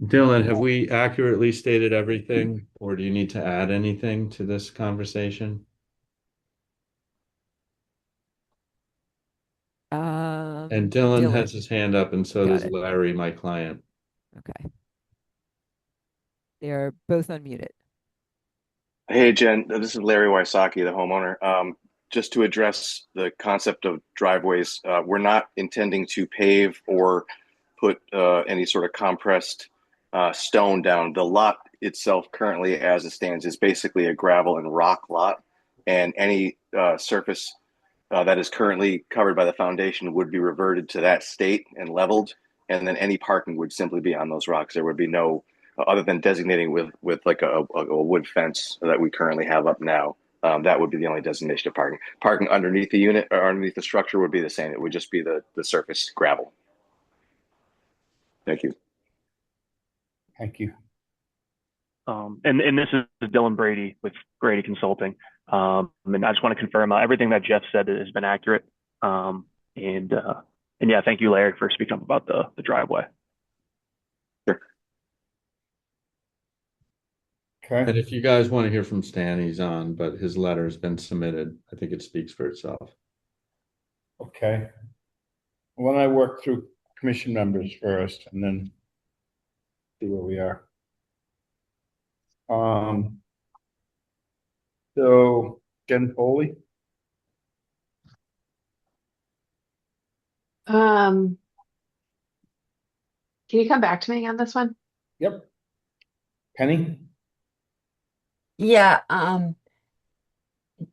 Dylan, have we accurately stated everything, or do you need to add anything to this conversation? And Dylan has his hand up, and so Got does it. Larry, my client. Okay. They are both unmuted. Hey, Jen, this is Larry Wysocki, the homeowner. Just to address the concept of driveways, we're not intending to pave or put any sort of compressed stone down. The lot itself currently, as it stands, is basically a gravel and rock lot, and any surface that is currently covered by the foundation would be reverted to that state and leveled, and then any parking would simply be on those rocks. There would be no other than designating with like a wood fence that we currently have up now. That would be the only designation of parking. Parking underneath the unit or underneath the structure would be the same. It would just be the surface gravel. Thank you. Thank you. And this is Dylan Brady with Brady Consulting. And I just want to confirm everything that Jeff said has been accurate. And yeah, thank you, Larry, for speaking up about the driveway. Sure. Okay. And if you guys want to hear from Stan, he's on, but his letter has been submitted. I think it speaks for itself. Okay. Why don't I work through commission members first, and then See where we are. Um, so Jen Foley, Um, can you come back to me on this one? yep. Penny, Yeah,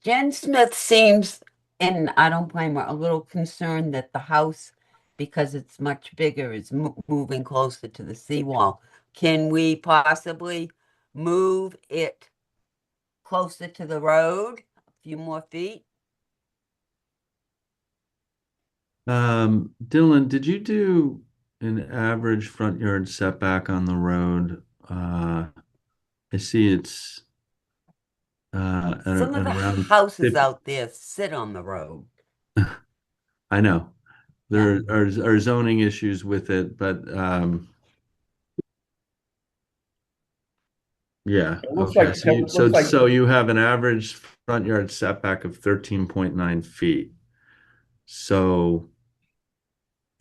Jen Smith seems, and I don't blame her, a little concerned that the house, because it's much bigger, is moving closer to the seawall. Can we possibly move it closer to the road, a few more feet? Dylan, did you do an average front yard setback on the road? I see it's Some of at the around houses 50. out there sit on the road. I know Yeah. there are zoning issues with it, but yeah, it looks okay. like, So it looks like, you have an average front yard setback of 13.9 feet. So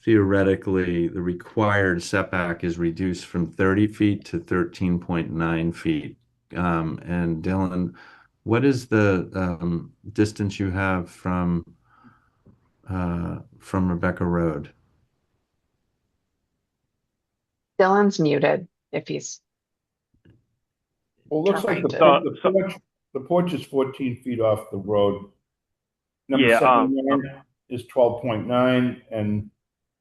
theoretically, the required setback is reduced from 30 feet to 13.9 feet. And Dylan, what is the distance you have from Rebecca Road? Dylan's muted if he's well, it looks like trying to. the porch is 14 feet off the road. Number Yeah. 79 is 12.9 and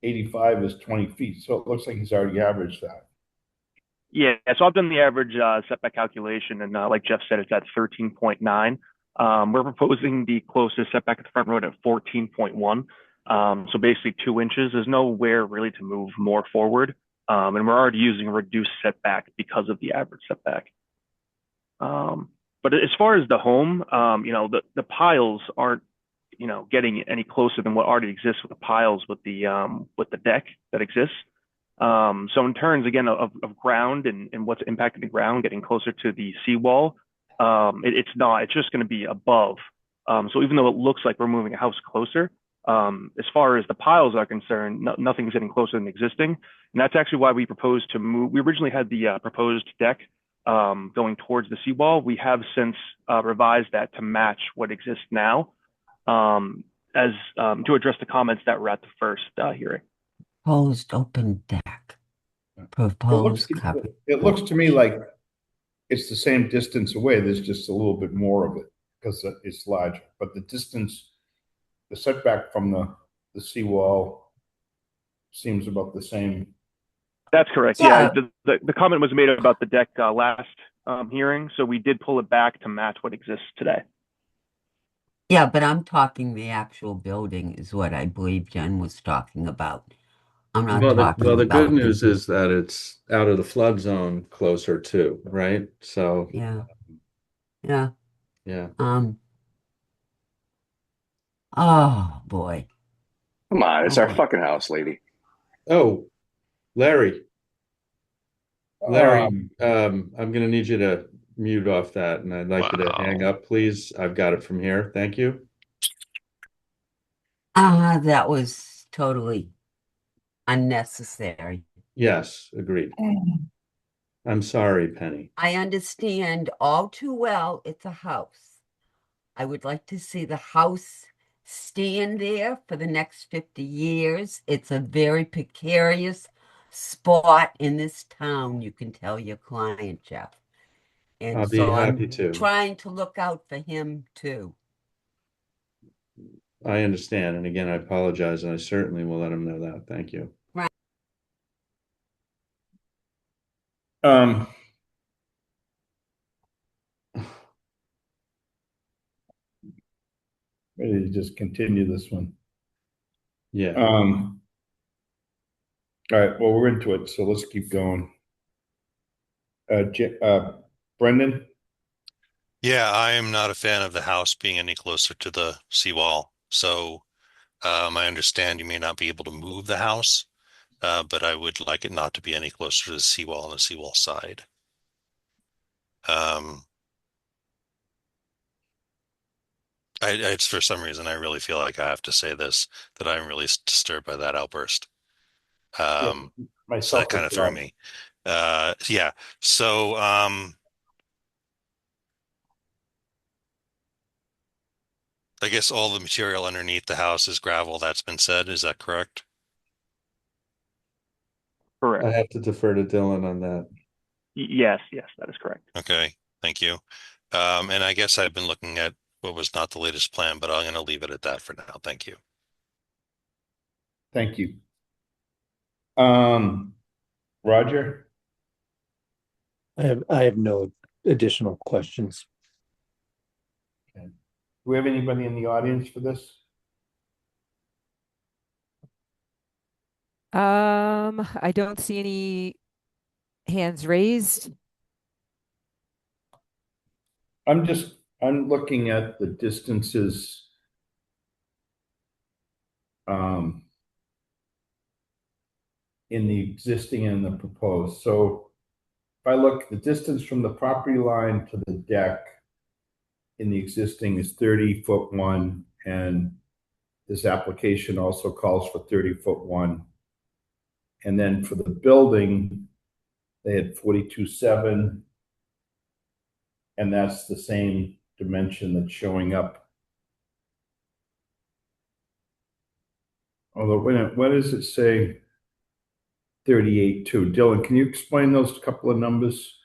85 is 20 feet. So it looks like he's already averaged that. Yeah, so I've done the average setback calculation, and like Jeff said, it's at 13.9. We're proposing the closest setback at the front road at 14.1. So basically 2 inches. There's nowhere really to move more forward. And we're already using a reduced setback because of the average setback. But as far as the home, the piles aren't, getting any closer than what already exists with the piles with the deck that exists. So in terms again of ground and what's impacting the ground, getting closer to the seawall, it's not. It's just going to be above. So even though it looks like we're moving a house closer, as far as the piles are concerned, nothing's getting closer than existing, and that's actually why we proposed to move. We originally had the proposed deck going towards the seawall. We have since revised that to match what exists now, as to address the comments that were at the first hearing. Proposed open deck. Proposed covered It looks to me porch. like it's the same distance away. There's just a little bit more of it because it's larger. But the distance, the setback from the seawall seems about the same. That's correct. Yeah, Yeah, the comment was made about the deck last hearing, so we did pull it back to match what exists today. yeah, but I'm talking the actual building is what I believe Jen was talking about. I'm not talking The good about news is that it's out of the flood zone closer too, right? So, yeah, yeah. yeah. Oh boy. Come on, Oh it's our boy. fucking house, lady. Oh, Larry, Um, I'm gonna need you to mute off that, and I'd like you to hang Wow. up, please. I've got it from here. Thank you. That was totally unnecessary. Yes, agreed. I'm sorry, Penny. I understand all too well it's a house. I would like to see the house stand there for the next 50 years. It's a very precarious spot in this town, you can tell your client, Jeff. And I'll be so happy I'm to. trying to look out for him too. I understand, and again, I apologize, and I certainly will let him know that. Thank you. um, ready to just continue this one. Yeah. All right, well, we're into it, so let's keep going. Brendan, Yeah, I am not a fan of the house being any closer to the seawall. So I understand you may not be able to move the house, but I would like it not to be any closer to the seawall on the seawall side. Um, it's for some reason I really feel like I have to say this, that I'm really disturbed by that outburst. yeah, So that myself kind as of threw well. me. Yeah. So, I guess all the material underneath the house is gravel. That's been said. Is that correct? Correct. I have to defer to Dylan on that. Yes, yes, that is correct. Okay. Thank you. And I guess I've been looking at what was not the latest plan, but I'm going to leave it at that for now. Thank you. Thank you. Roger? I have no additional questions. Okay. Do we have anybody in the audience for this? I don't see any hands raised. I'm looking at the distances. In the existing and the proposed. So if I look, the distance from the property line to the deck in the existing is 30'1", and this application also calls for 30'1". And then for the building, they had 42.7, and that's the same dimension that's showing up. Although, what does it say? 38.2. Dylan, can you explain those couple of numbers?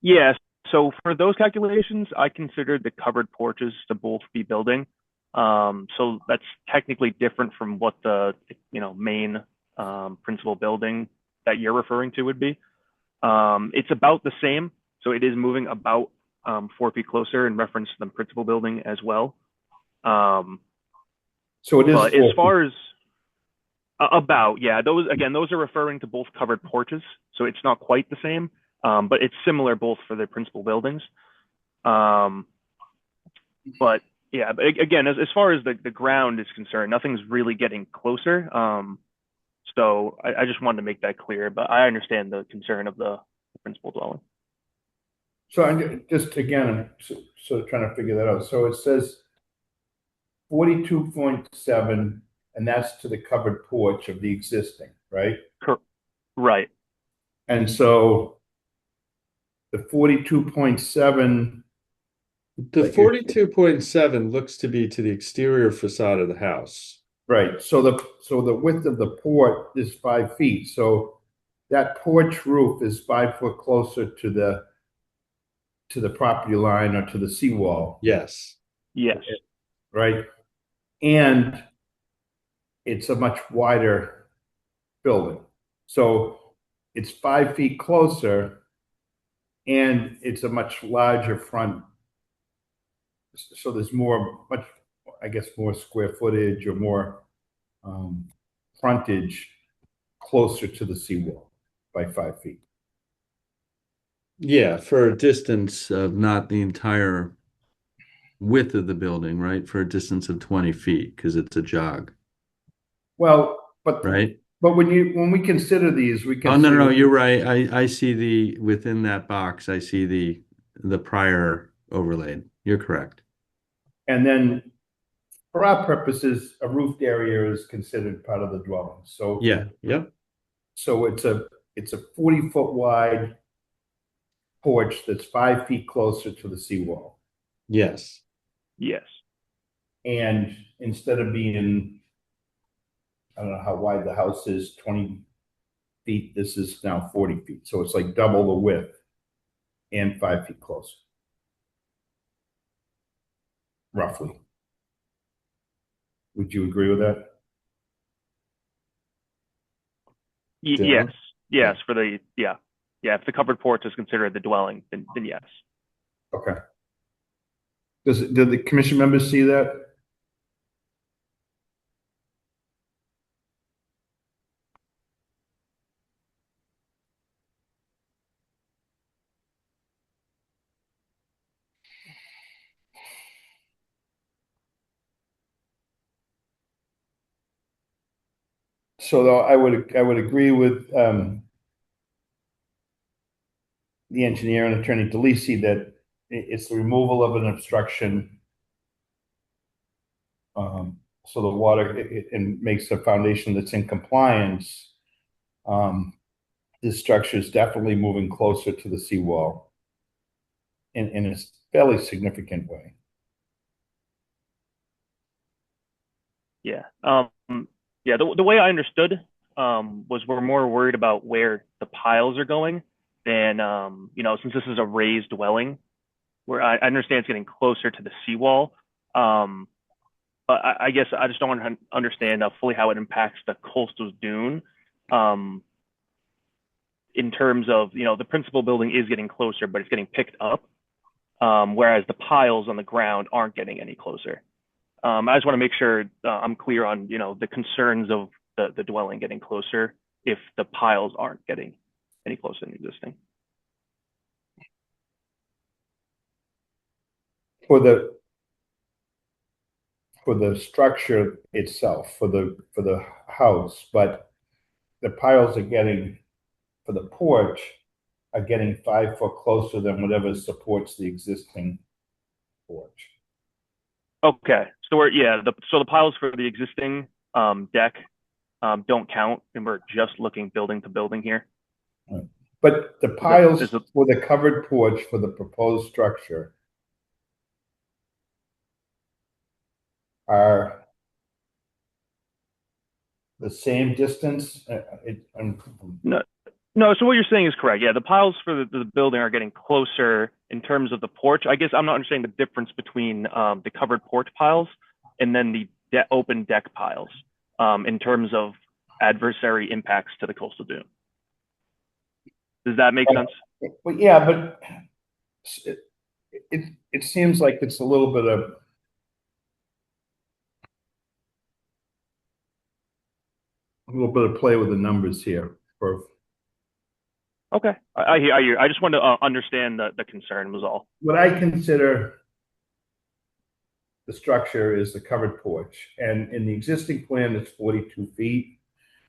Yeah, so for those calculations, I considered the covered porches to both be building. So that's technically different from what the main principal building that you're referring to would be. It's about the same, so it is moving about 4 feet closer in reference to the principal building as well. So it is but 4 as feet. far as those are referring to both covered porches, so it's not quite the same, but it's similar both for the principal buildings. But yeah, but again, as far as the ground is concerned, nothing's really getting closer. So I just wanted to make that clear, but I understand the concern of the principal dwelling. So I'm just, again, I'm sort of trying to figure that out. So it says 42.7, and that's to the covered porch of the existing, right? Right. And so the 42.7, The 42.7 looks to be to the exterior facade of the house. right? So the width of the port is 5 feet. So that porch roof is 5 foot closer to the property line or to the seawall, Yes. Yes. right? And it's a much wider building. So it's 5 feet closer, and it's a much larger front. So there's much, I guess, more square footage or more frontage closer to the seawall by 5 feet. Yeah, for a distance of not the entire width of the building, right? For a distance of 20 feet, because it's a jog, Well, but right? when we consider these, we Oh, no, consider. you're right. I see within that box, I see the prior overlaid. You're correct. And then for our purposes, a roofed area is considered part of the dwelling. So Yeah, yep. so it's a 40-foot wide porch that's 5 feet closer to the seawall. Yes. Yes. And instead of being, I don't know how wide the house is, 20 feet, this is now 40 feet. So it's like double the width and 5 feet closer, roughly. Would you agree with that? Yes. Dylan? Yes. For the if the covered porch is considered the dwelling, then yes. Okay. Did the commission members see that? So though I would agree with the engineer and attorney DeLisi that it's the removal of an obstruction. So the water, it makes a foundation that's in compliance. this structure is definitely moving closer to the seawall in a fairly significant way. Yeah. Yeah, the way I understood was we're more worried about where the piles are going than since this is a raised dwelling, where I understand it's getting closer to the seawall. But I guess I just don't want to understand fully how it impacts the coastal dune. In terms of, the principal building is getting closer, but it's getting picked up. Whereas the piles on the ground aren't getting any closer. I just want to make sure I'm clear on, the concerns of the dwelling getting closer if the piles aren't getting any closer than existing. For the structure itself, for the house, but the piles are getting, for the porch, are getting 5 foot closer than whatever supports the existing porch. Okay, so the piles for the existing deck don't count, and we're just looking building to building here. Right. But the piles is it- for the covered porch for the proposed structure are the same distance. No, so what you're saying is correct. Yeah, the piles for the building are getting closer in terms of the porch. I guess I'm not understanding the difference between the covered porch piles and then the open deck piles in terms of adversary impacts to the coastal dune. Does that make sense? But yeah, but it seems like it's a little bit of play with the numbers here. Okay, I hear you. I just wanted to understand the concern was all. What I consider the structure is the covered porch, and in the existing plan, it's 42 feet,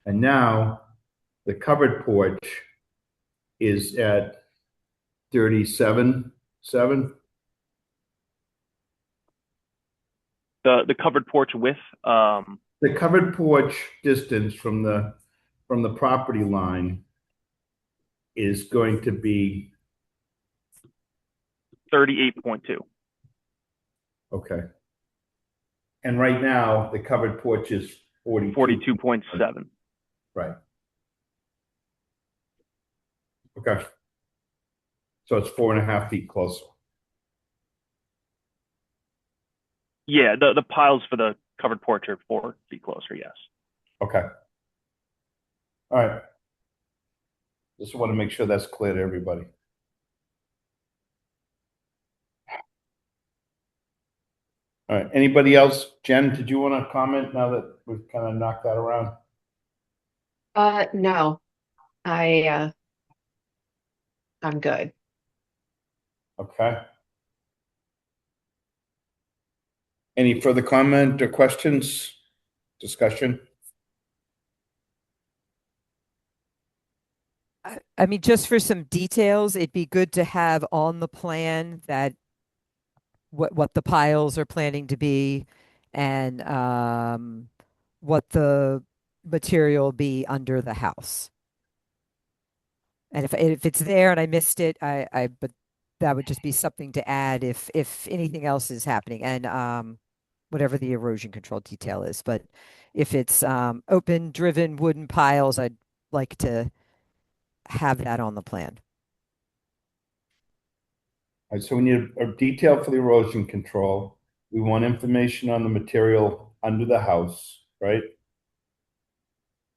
and now the covered porch is at 37.7. The covered porch width. The covered porch distance from the property line is going to be 38.2. okay. And right now, the covered porch is 42.7. Right. Okay. So it's 4.5 feet closer. Yeah, the piles for the covered porch are 4 feet closer. Yes. Okay. All right. Just want to make sure that's clear to everybody. All right. Anybody else? Jen, did you want to comment now that we've kind of knocked that around? No, I'm good. Okay. Any further comment or questions? Discussion? I mean, just for some details, it'd be good to have on the plan that what the piles are planning to be and what the material will be under the house. And if it's there and I missed it, but that would just be something to add if anything else is happening and whatever the erosion control detail is. But if it's open driven wooden piles, I'd like to have that on the plan. All right, so we need a detail for the erosion control. We want information on the material under the house, right?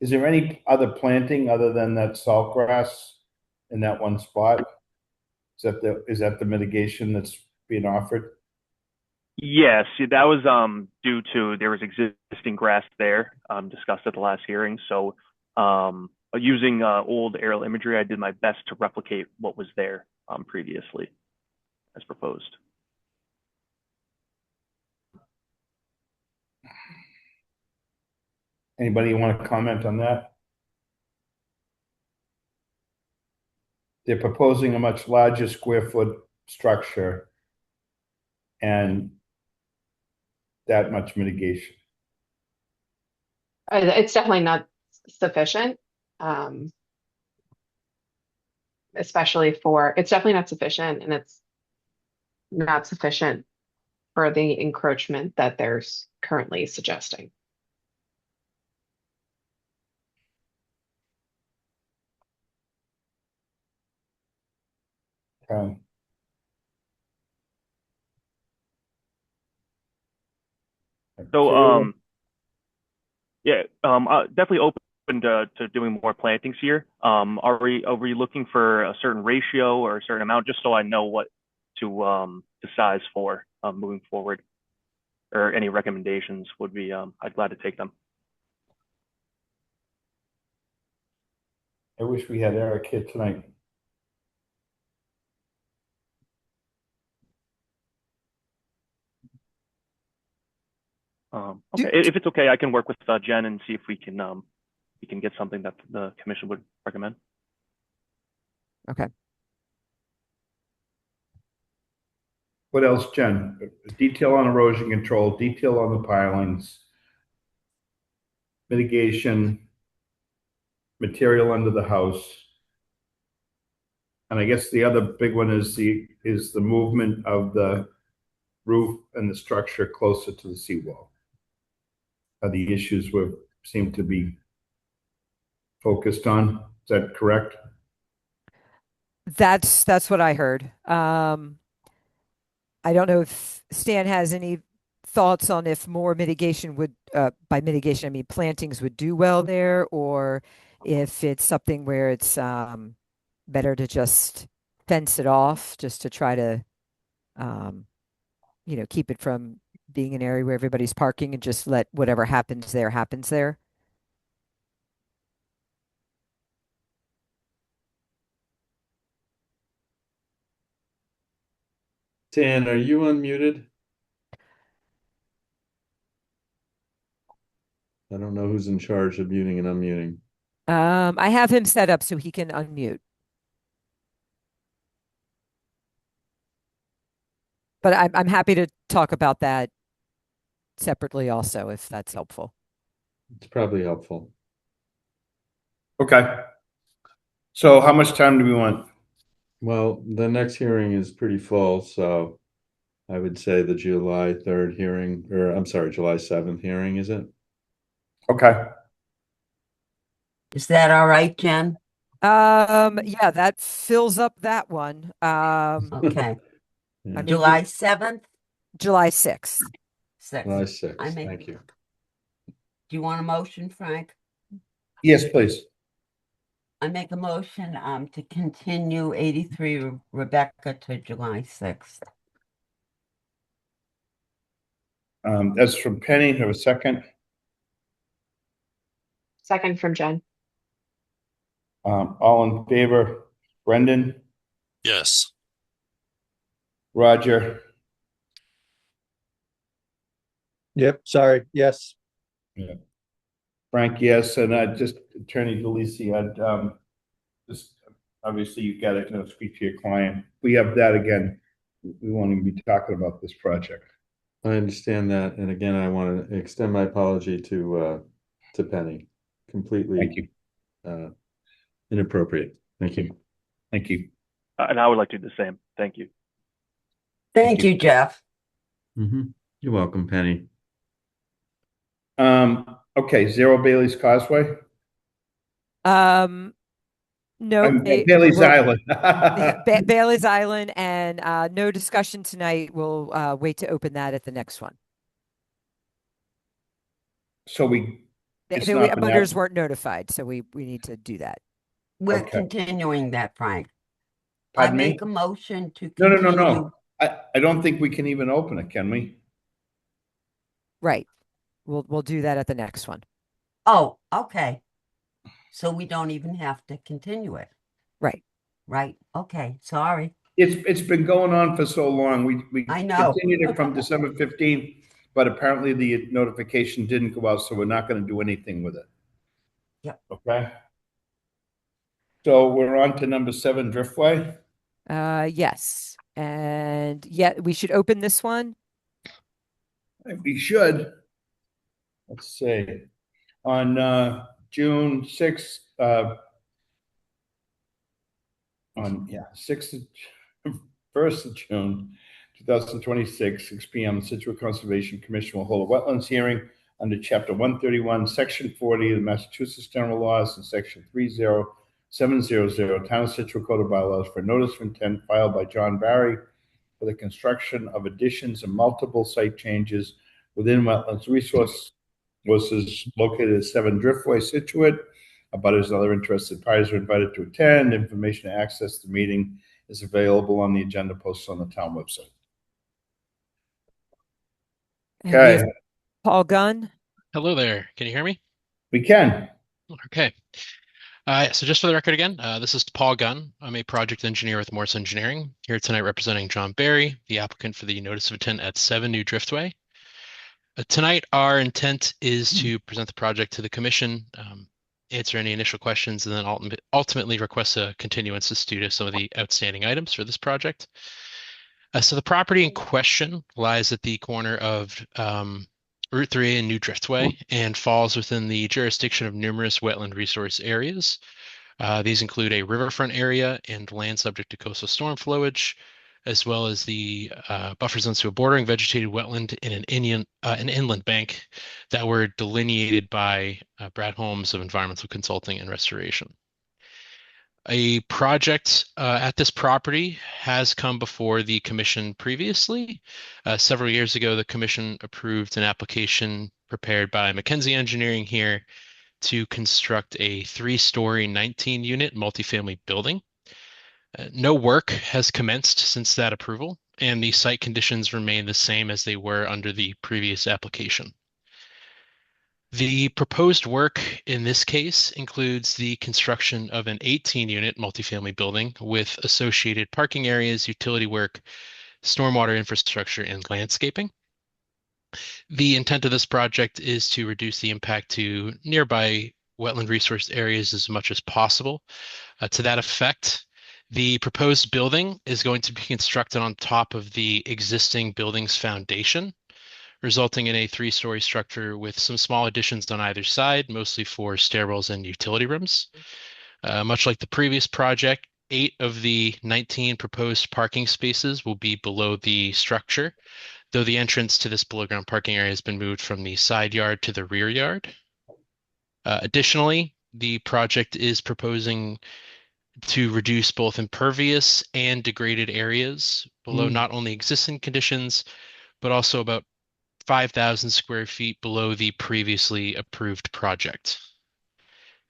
Is there any other planting other than that salt grass in that one spot? Is that the mitigation that's being offered? Yes, that was due to there was existing grass there discussed at the last hearing. So using old aerial imagery, I did my best to replicate what was there previously as proposed. Anybody want to comment on that? They're proposing a much larger square foot structure and that much mitigation. It's definitely not sufficient. especially for, it's definitely not sufficient, and it's not sufficient for the encroachment that there's currently suggesting. Okay. So, yeah, definitely open to doing more plantings here. Are we looking for a certain ratio or a certain amount, just so I know what to size for moving forward, or any recommendations would be I'd glad to take them. I wish we had Eric here tonight. Okay, if it's okay, I can work with Jen and see if we can get something that the commission would recommend. Okay. What else, Jen? Detail on erosion control, detail on the pilings, mitigation, material under the house. And I guess the other big one is the movement of the roof and the structure closer to the seawall. Are the issues we seem to be focused on? Is that correct? That's what I heard. I don't know if Stan has any thoughts on if more mitigation would, by mitigation, I mean plantings would do well there, or if it's something where it's better to just fence it off just to try to, keep it from being an area where everybody's parking and just let whatever happens there happens there. Dan, are you unmuted? I don't know who's in charge of muting and unmuting. I have him set up so he can unmute. But I'm happy to talk about that separately also, if that's helpful. It's probably helpful. Okay. So how much time do we want? Well, the next hearing is pretty full, so I would say the July 3rd hearing, or I'm sorry, July 7th hearing, is it? Okay. Is that all right, Jen? Yeah, that fills up that one. Okay. I mean, July 7th? July 6th. July 6th. 6th, thank you. Do you want a motion, Frank? Yes, please. I make a motion to continue 83 Rebecca to July 6th. That's from Penny. Have a second. Second from Jen. All in favor? Brendan, Yes. Roger, Yep, sorry, yes. yeah. Frank, yes, and just Attorney DeLisi, I'd just obviously you got to speak to your client. We have that again. We won't even be talking about this project. I understand that, and again, I want to extend my apology to Penny. Completely Thank you. Inappropriate. Thank you. Thank you. And I would like to do the same. Thank you. Thank you, Jeff. You're welcome, Penny. Okay, Zero Bailey's Causeway. No, Bailey's Island. Bailey's Island, and no discussion tonight. We'll wait to open that at the next one. So Butters weren't notified, so we need to do that. We're Okay. continuing that, Frank. Pardon I me? make a motion to continue. No. I don't think we can even open it, can we? Right. We'll do that at the next one. Oh, okay. So we don't even have to continue it. Right. Right. Okay. Sorry. It's been going on for so long. We I know. continued it from December 15th, but apparently the notification didn't go out, so we're not going to do anything with it. Yep. Okay. So we're on to number 7, Driftway. Yes. And yeah, we should open this one. We should. Let's see. On June 6th, on, 1st of June, 2026, 6 p.m., the Situate Conservation Commission will hold a wetlands hearing under Chapter 131, Section 40 of the Massachusetts General Laws and Section 30700, Town of Situate Code of Bylaws for notice of intent filed by John Barry for the construction of additions and multiple site changes within wetlands resources located at 7 Driftway, Scituate. Abutters and other interested parties are invited to attend. Information to access the meeting is available on the agenda posted on the town website. And we have Okay, Paul Gunn. Hello there. Can you hear me? we can. Okay. So just for the record again, this is Paul Gunn. I'm a project engineer with Morse Engineering, here tonight representing John Barry, the applicant for the notice of intent at 7 New Driftway. Tonight, our intent is to present the project to the commission, answer any initial questions, and then ultimately request a continuance due to some of the outstanding items for this project. So the property in question lies at the corner of Route 3 and New Driftway and falls within the jurisdiction of numerous wetland resource areas. These include a riverfront area and land subject to coastal storm flowage, as well as the buffer zones to a bordering vegetated wetland in an inland bank that were delineated by Brad Holmes of Environmental Consulting and Restoration. A project at this property has come before the commission previously. Several years ago, the commission approved an application prepared by McKenzie Engineering here to construct a 3-story 19-unit multifamily building. No work has commenced since that approval, and the site conditions remain the same as they were under the previous application. The proposed work in this case includes the construction of an 18-unit multifamily building with associated parking areas, utility work, stormwater infrastructure, and landscaping. The intent of this project is to reduce the impact to nearby wetland resource areas as much as possible. To that effect, the proposed building is going to be constructed on top of the existing building's foundation, resulting in a 3-story structure with some small additions on either side, mostly for stairwells and utility rooms. Much like the previous project, 8 of the 19 proposed parking spaces will be below the structure, though the entrance to this below-ground parking area has been moved from the side yard to the rear yard. Additionally, the project is proposing to reduce both impervious and degraded areas below not only existing conditions, but also about 5,000 square feet below the previously approved project.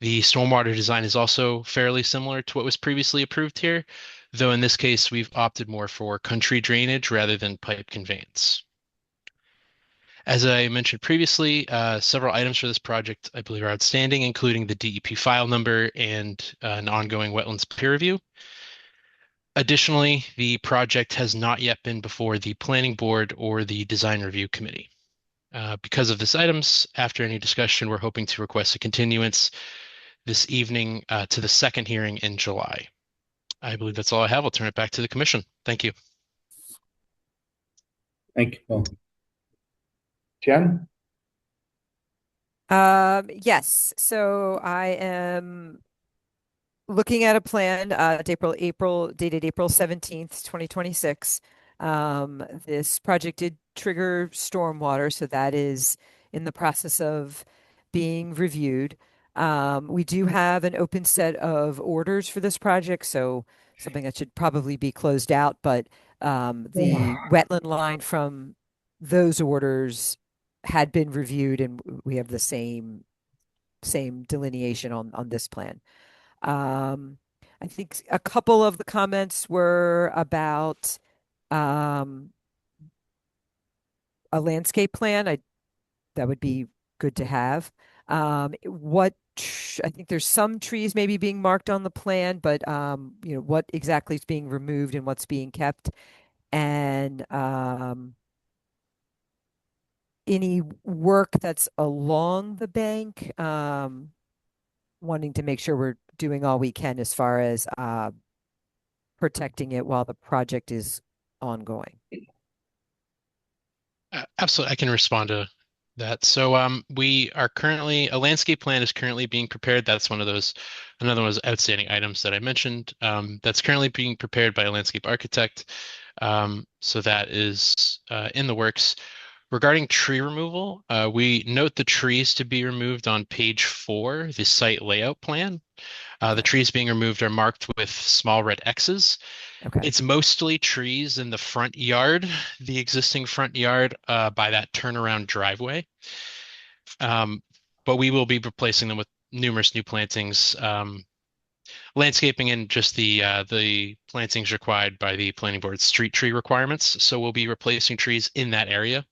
The stormwater design is also fairly similar to what was previously approved here, though in this case we've opted more for country drainage rather than pipe conveyance. As I mentioned previously, several items for this project I believe are outstanding, including the DEP file number and an ongoing wetlands peer review. Additionally, the project has not yet been before the planning board or the design review committee. Because of these items, after any discussion, we're hoping to request a continuance this evening to the second hearing in July. I believe that's all I have. I'll turn it back to the commission. Thank you. Thank you, Paul. Jen? Yes. So I am looking at a plan, dated April 17th, 2026. This project did trigger stormwater, so that is in the process of being reviewed. We do have an open set of orders for this project, so something that should probably be closed out, but the wetland line from those orders had been reviewed, and we have the same delineation on this plan. I think a couple of the comments were about a landscape plan. That would be good to have. I think there's some trees maybe being marked on the plan, but what exactly is being removed and what's being kept, and any work that's along the bank, wanting to make sure we're doing all we can as far as protecting it while the project is ongoing. Absolutely. I can respond to that. So we are currently, a landscape plan is currently being prepared. That's one of those, another one of those outstanding items that I mentioned. That's currently being prepared by a landscape architect. So that is in the works. Regarding tree removal, we note the trees to be removed on page 4, the site layout plan. The trees being removed are marked with small red X's. Okay. It's mostly trees in the front yard, the existing front yard by that turnaround driveway. But we will be replacing them with numerous new plantings, landscaping, and just the plantings required by the planning board street tree requirements. So we'll be replacing trees in that area.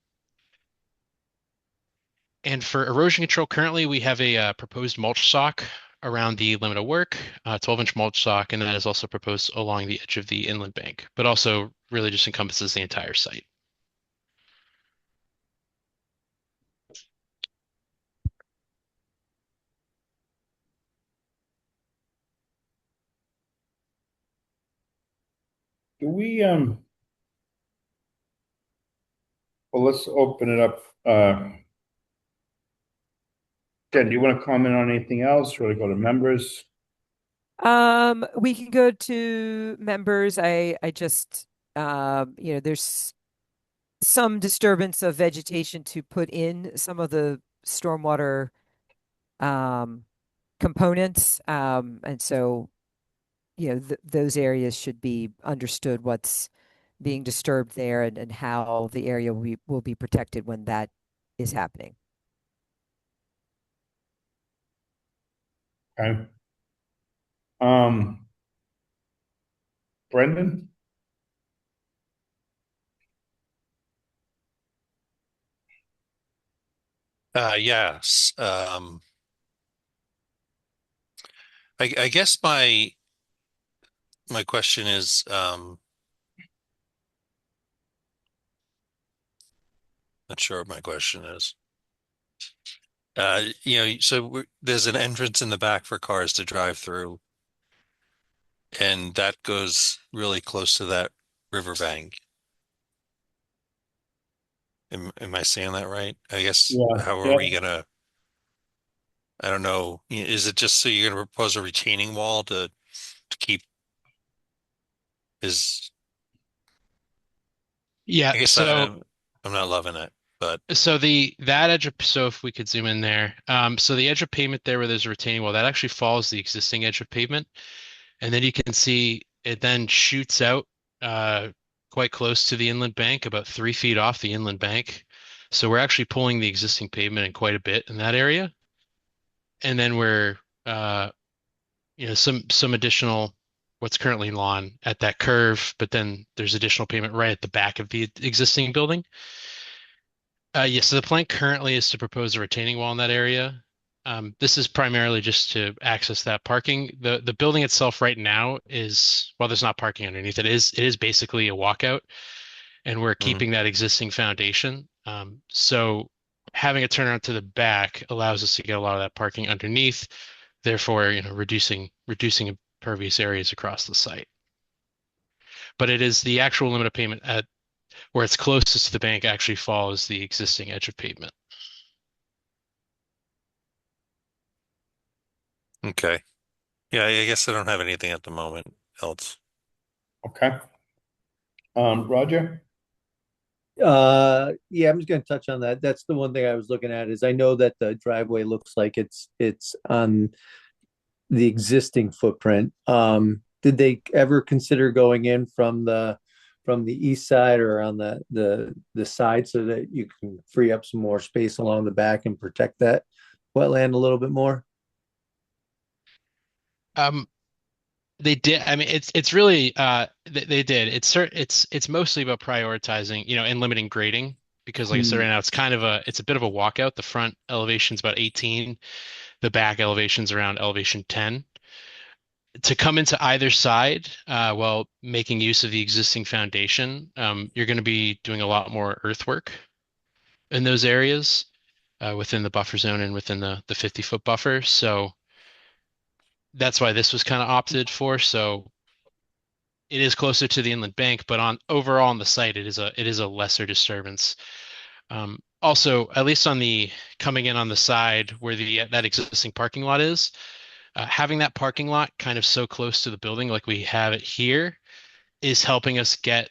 And for erosion control, currently we have a proposed mulch sock around the limit of work, 12-inch mulch sock, and that is also proposed along the edge of the inland bank, but also really just encompasses the entire site. Do we, well, let's open it up. Jen, do you want to comment on anything else? Or go to members? We can go to members. I just, there's some disturbance of vegetation to put in some of the stormwater components. And so, those areas should be understood what's being disturbed there and how the area will be protected when that is happening. Okay. Brendan? Yes. I guess my question is, not sure what my question is. So there's an entrance in the back for cars to drive through, and that goes really close to that riverbank. Am I saying that right? I guess, Yeah. how are we gonna, I don't know, is it just so you're gonna propose a retaining wall to keep his, Yeah, I guess so I'm not loving it, but that edge of, so if we could zoom in there, so the edge of pavement there where there's a retaining wall, that actually follows the existing edge of pavement. And then you can see it then shoots out quite close to the inland bank, about 3 feet off the inland bank. So we're actually pulling the existing pavement in quite a bit in that area. And then we're some additional what's currently lawn at that curve, but then there's additional pavement right at the back of the existing building. Yes, so the plan currently is to propose a retaining wall in that area. This is primarily just to access that parking. The building itself right now is, well, there's not parking underneath. It is basically a walkout, and we're keeping that existing foundation. So having it turn around to the back allows us to get a lot of that parking underneath, therefore, reducing impervious areas across the site. But it is the actual limit of pavement at where it's closest to the bank actually follows the existing edge of pavement. okay. Yeah, I guess I don't have anything at the moment else. Okay. Roger? Yeah, I'm just gonna touch on that. That's the one thing I was looking at is I know that the driveway looks like it's on the existing footprint. Did they ever consider going in from the east side or on the side so that you can free up some more space along the back and protect that wetland a little bit more? They did. I mean, it's really they did. It's mostly about prioritizing, and limiting grading because, like I said, right now it's a bit of a walkout. The front elevation's about 18, the back elevation's around elevation 10. To come into either side while making use of the existing foundation, you're going to be doing a lot more earthwork in those areas within the buffer zone and within the 50-foot buffer. So that's why this was kind of opted for. So it is closer to the inland bank, but overall on the site, it is a lesser disturbance. Also, at least on the coming in on the side where the that existing parking lot is, having that parking lot kind of so close to the building like we have it here is helping us get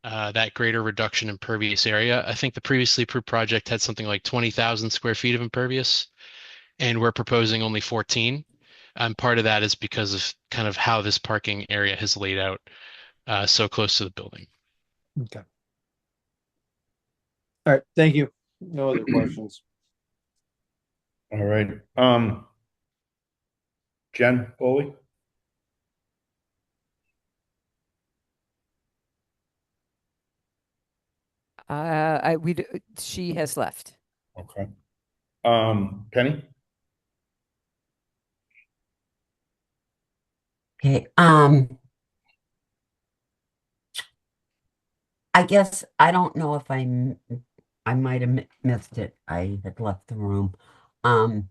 that greater reduction in impervious area. I think the previously approved project had something like 20,000 square feet of impervious, and we're proposing only 14. And part of that is because of kind of how this parking area has laid out so close to the building. Okay. All right, thank you. No other questions. All right. Jen Foley? She has left. Okay. Penny? Okay, I guess I don't know if I might have missed it. I had left the room. Um,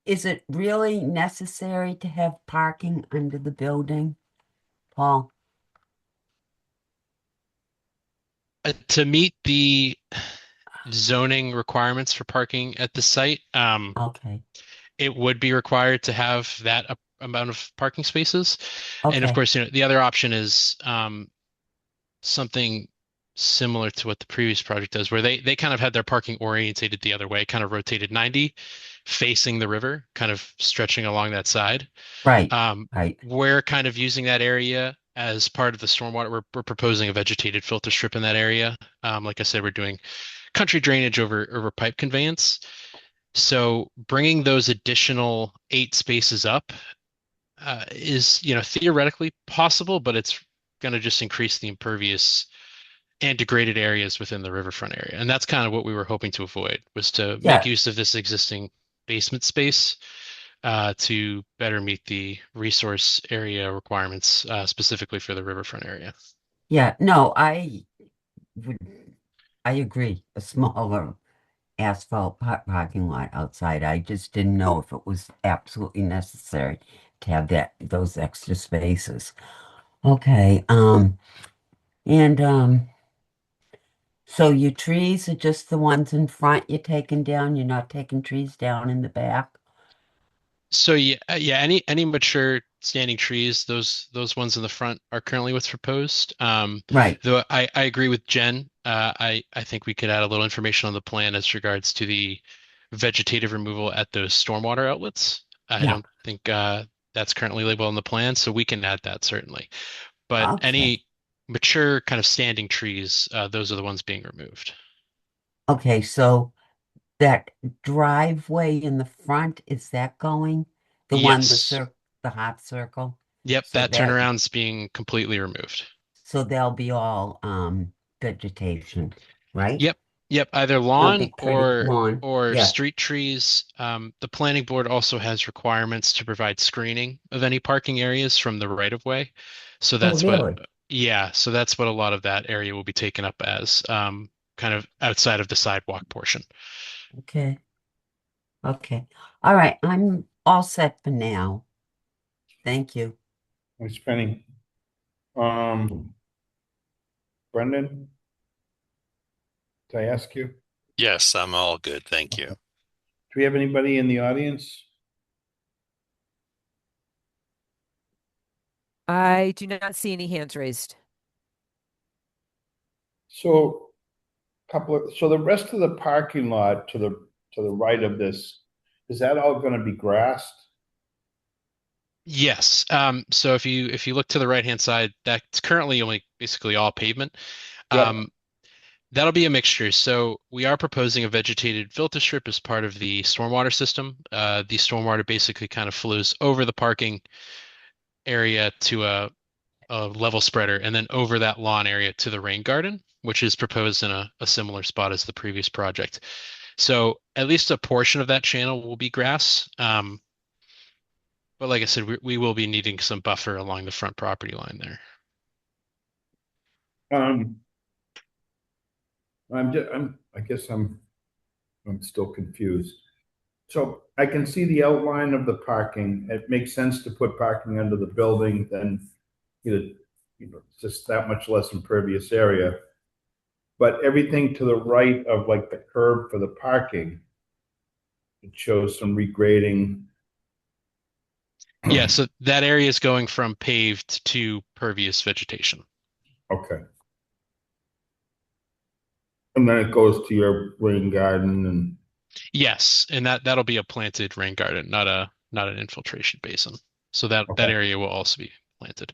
is it really necessary to have parking under the building, Paul? To meet the zoning requirements for parking at the site, Okay, it would be required to have that amount of parking spaces. And of okay, course, the other option is something similar to what the previous project does, where they kind of had their parking orientated the other way, kind of rotated 90, facing the river, kind of stretching along that side. right, Um, right. we're kind of using that area as part of the stormwater. We're proposing a vegetated filter strip in that area. Like I said, we're doing country drainage over pipe conveyance. So bringing those additional 8 spaces up is, theoretically possible, but it's going to just increase the impervious and degraded areas within the riverfront area. And that's kind of what we were hoping to avoid, was to make Yeah, use of this existing basement space to better meet the resource area requirements, specifically for the riverfront area. yeah. No, would, I agree. A smaller asphalt parking lot outside. I just didn't know if it was absolutely necessary to have those extra spaces. Okay, and so your trees are just the ones in front you're taking down? You're not taking trees down in the back? So yeah, any mature standing trees, those ones in the front are currently what's proposed. Right. Though I agree with Jen. I think we could add a little information on the plan as regards to the vegetative removal at those stormwater outlets. I Yeah. don't think that's currently labeled on the plan, so we can add that certainly. But Okay. any mature kind of standing trees, those are the ones being removed. Okay, so that driveway in the front, is that going? The one, Yes. the half circle? Yep, So that that, turnaround's being completely removed. so they'll be all vegetation, right? Yep, yep, either It'll lawn be pretty lawn. or Yeah. street trees. The planning board also has requirements to provide screening of any parking areas from the right of way. So Oh, that's what, really? yeah, so that's what a lot of that area will be taken up as, kind of outside of the sidewalk portion. Okay. Okay. All right. I'm all set for now. Thank you. Thanks, Penny. Brendan? Did I ask you? Yes, I'm all good. Thank you. Do we have anybody in the audience? I do not see any hands raised. So so the rest of the parking lot to the right of this, is that all going to be grassed? Yes. So if you look to the right hand side, that's currently only basically all pavement. Yep. That'll be a mixture. So we are proposing a vegetated filter strip as part of the stormwater system. The stormwater basically kind of flows over the parking area to a level spreader and then over that lawn area to the rain garden, which is proposed in a similar spot as the previous project. So at least a portion of that channel will be grass. But like I said, we will be needing some buffer along the front property line there. Um, I guess I'm still confused. So I can see the outline of the parking. It makes sense to put parking under the building, then, just that much less impervious area. but everything to the right of like the curb for the parking, it shows some regrading. Yeah, so that area is going from paved to pervious vegetation. Okay. And then it goes to your rain garden and, Yes, and that'll be a planted rain garden, not an infiltration basin. So that okay. area will also be planted.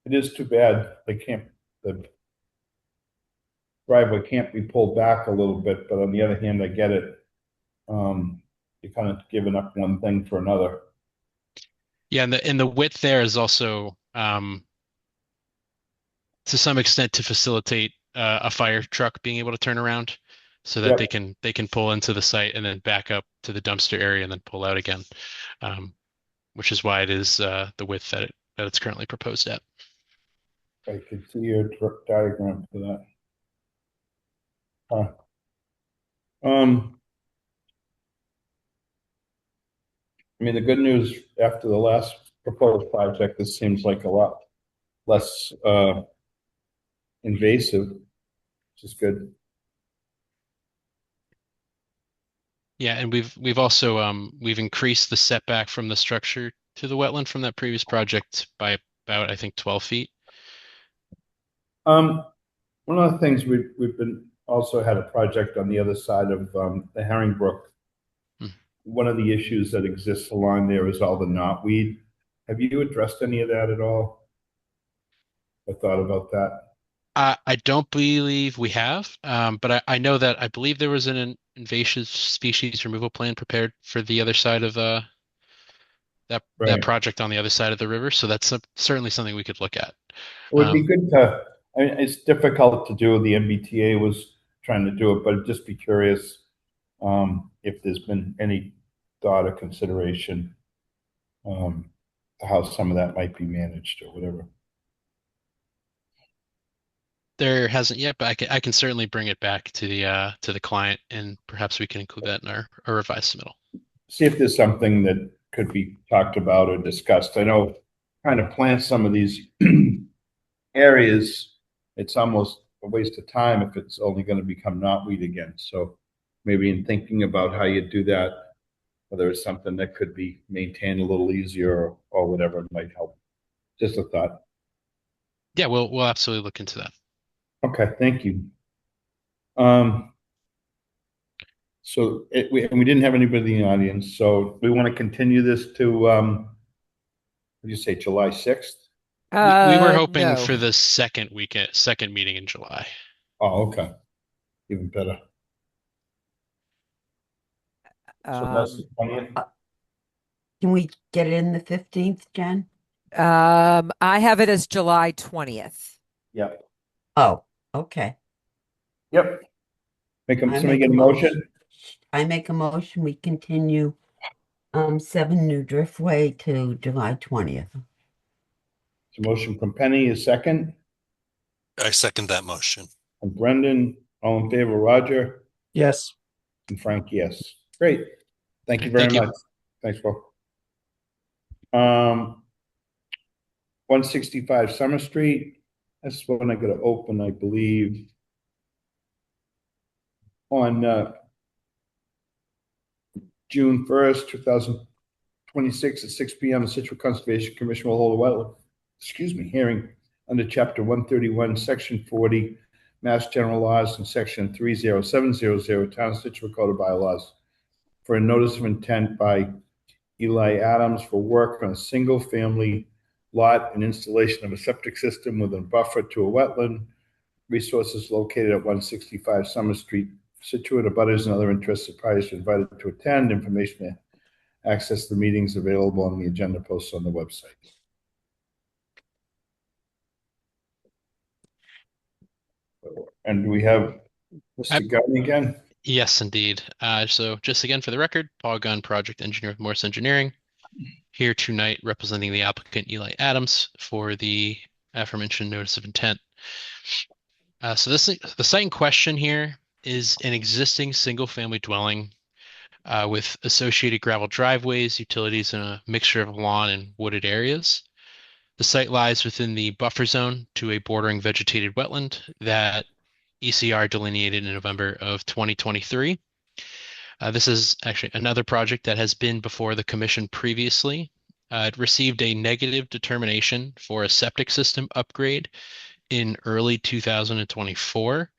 It is too bad the driveway can't be pulled back a little bit, but on the other hand, I get it. You're kind of giving up one thing for another. Yeah, and the width there is also to some extent to facilitate a fire truck being able to turn around so that Yep. they can pull into the site and then back up to the dumpster area and then pull out again, which is why it is the width that it's currently proposed at. I could see your diagram for that. Huh. I mean, the good news after the last proposed project, this seems like a lot less invasive, which is good. Yeah, and we've also we've increased the setback from the structure to the wetland from that previous project by about, I think, 12 feet. One of the things we've been also had a project on the other side of the Herringbrook. Hmm. One of the issues that exists along there is all the knotweed. Have you addressed any of that at all? Or thought about that? I don't believe we have, but I know that I believe there was an invasive species removal plan prepared for the other side of that Right. project on the other side of the river. So that's certainly something we could look at. It would be good to, I mean, it's difficult to do. The MBTA was trying to do it, but I'd just be curious if there's been any thought or consideration how some of that might be managed or whatever. There hasn't yet, but I can certainly bring it back to the client, and perhaps we can include that in our revised submittal. See if there's something that could be talked about or discussed. I know trying to plant some of these areas, it's almost a waste of time if it's only going to become knotweed again. So maybe in thinking about how you do that, whether it's something that could be maintained a little easier or whatever might help. Just a thought. Yeah, we'll absolutely look into that. Okay, thank you. So we didn't have anybody in the audience, so we want to continue this to what did you say, July 6th? We were hoping No. for the second meeting in July. Oh, okay. Even better. So that's the 20th? Can we get it in the 15th, Jen? I have it as July 20th. Yep. Oh, okay. Yep. Somebody make get a a motion? I make a motion, we continue 7 New Driftway to July 20th. It's a motion from Penny, a second. I second that motion. From Brendan, all in favor, Roger? Yes. And Frank, yes. Great. Thank you Great, very thank you. much. Thanks, Will. 165 Summer Street. That's when I got to open, I believe, on June 1st, 2026 at 6 p.m. The Situate Conservation Commission will hold a hearing under Chapter 131, Section 40, Mass General Laws, and Section 30700, Town of Situate Code of Bylaws, for a notice of intent by Eli Adams for work on a single-family lot and installation of a septic system within a buffer to a wetland. Resources located at 165 Summer Street, Scituate. Abutters and other interested parties are invited to attend. Information to access the meetings available on the agenda posted on the website. And we have Mr. Gunn again. Yes, indeed. So just again for the record, Paul Gunn, project engineer with Morse Engineering, here tonight representing the applicant Eli Adams for the aforementioned notice of intent. So the site in question here is an existing single-family dwelling with associated gravel driveways, utilities, and a mixture of lawn and wooded areas. The site lies within the buffer zone to a bordering vegetated wetland that ECR delineated in November of 2023. This is actually another project that has been before the commission previously. It received a negative determination for a septic system upgrade in early 2024,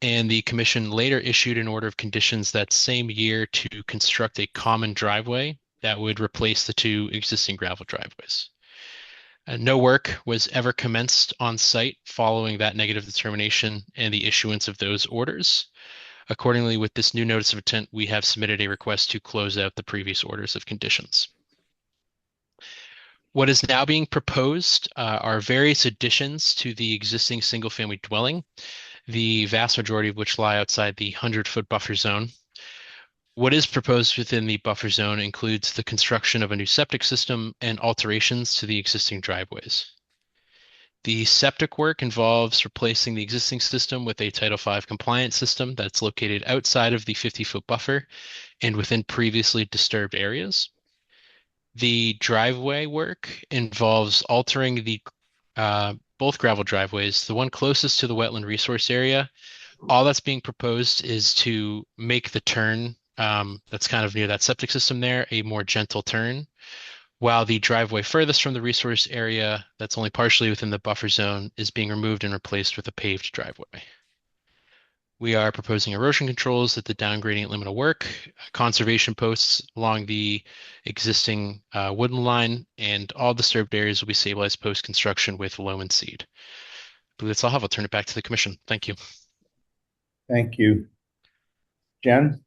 and the commission later issued an order of conditions that same year to construct a common driveway that would replace the two existing gravel driveways. No work was ever commenced on site following that negative determination and the issuance of those orders. Accordingly, with this new notice of intent, we have submitted a request to close out the previous orders of conditions. What is now being proposed are various additions to the existing single-family dwelling, the vast majority of which lie outside the 100-foot buffer zone. What is proposed within the buffer zone includes the construction of a new septic system and alterations to the existing driveways. The septic work involves replacing the existing system with a Title V compliant system that's located outside of the 50-foot buffer and within previously disturbed areas. The driveway work involves altering the both gravel driveways, the one closest to the wetland resource area. All that's being proposed is to make the turn that's kind of near that septic system there a more gentle turn, while the driveway furthest from the resource area that's only partially within the buffer zone is being removed and replaced with a paved driveway. We are proposing erosion controls at the down gradient limit of work, conservation posts along the existing wooden line, and all disturbed areas will be stabilized post-construction with loam and seed. I believe that's all I have. I'll turn it back to the commission. Thank you. Thank you. Jen?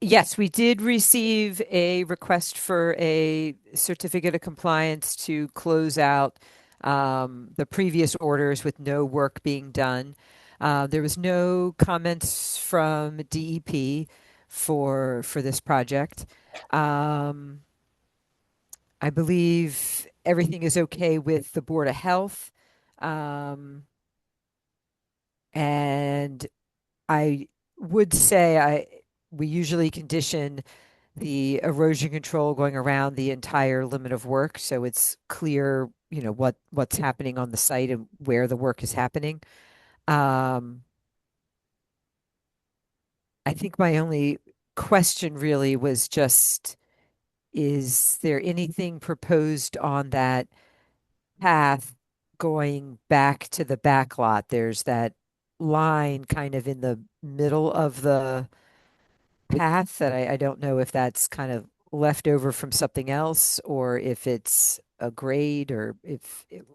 Yes, we did receive a request for a certificate of compliance to close out the previous orders with no work being done. There was no comments from DEP for this project. I believe everything is okay with the Board of Health. And I would say we usually condition the erosion control going around the entire limit of work, so it's clear, what's happening on the site and where the work is happening. I think my only question really was just, is there anything proposed on that path going back to the back lot? There's that line kind of in the middle of the path that I don't know if that's kind of left over from something else or if it's a grade or if it,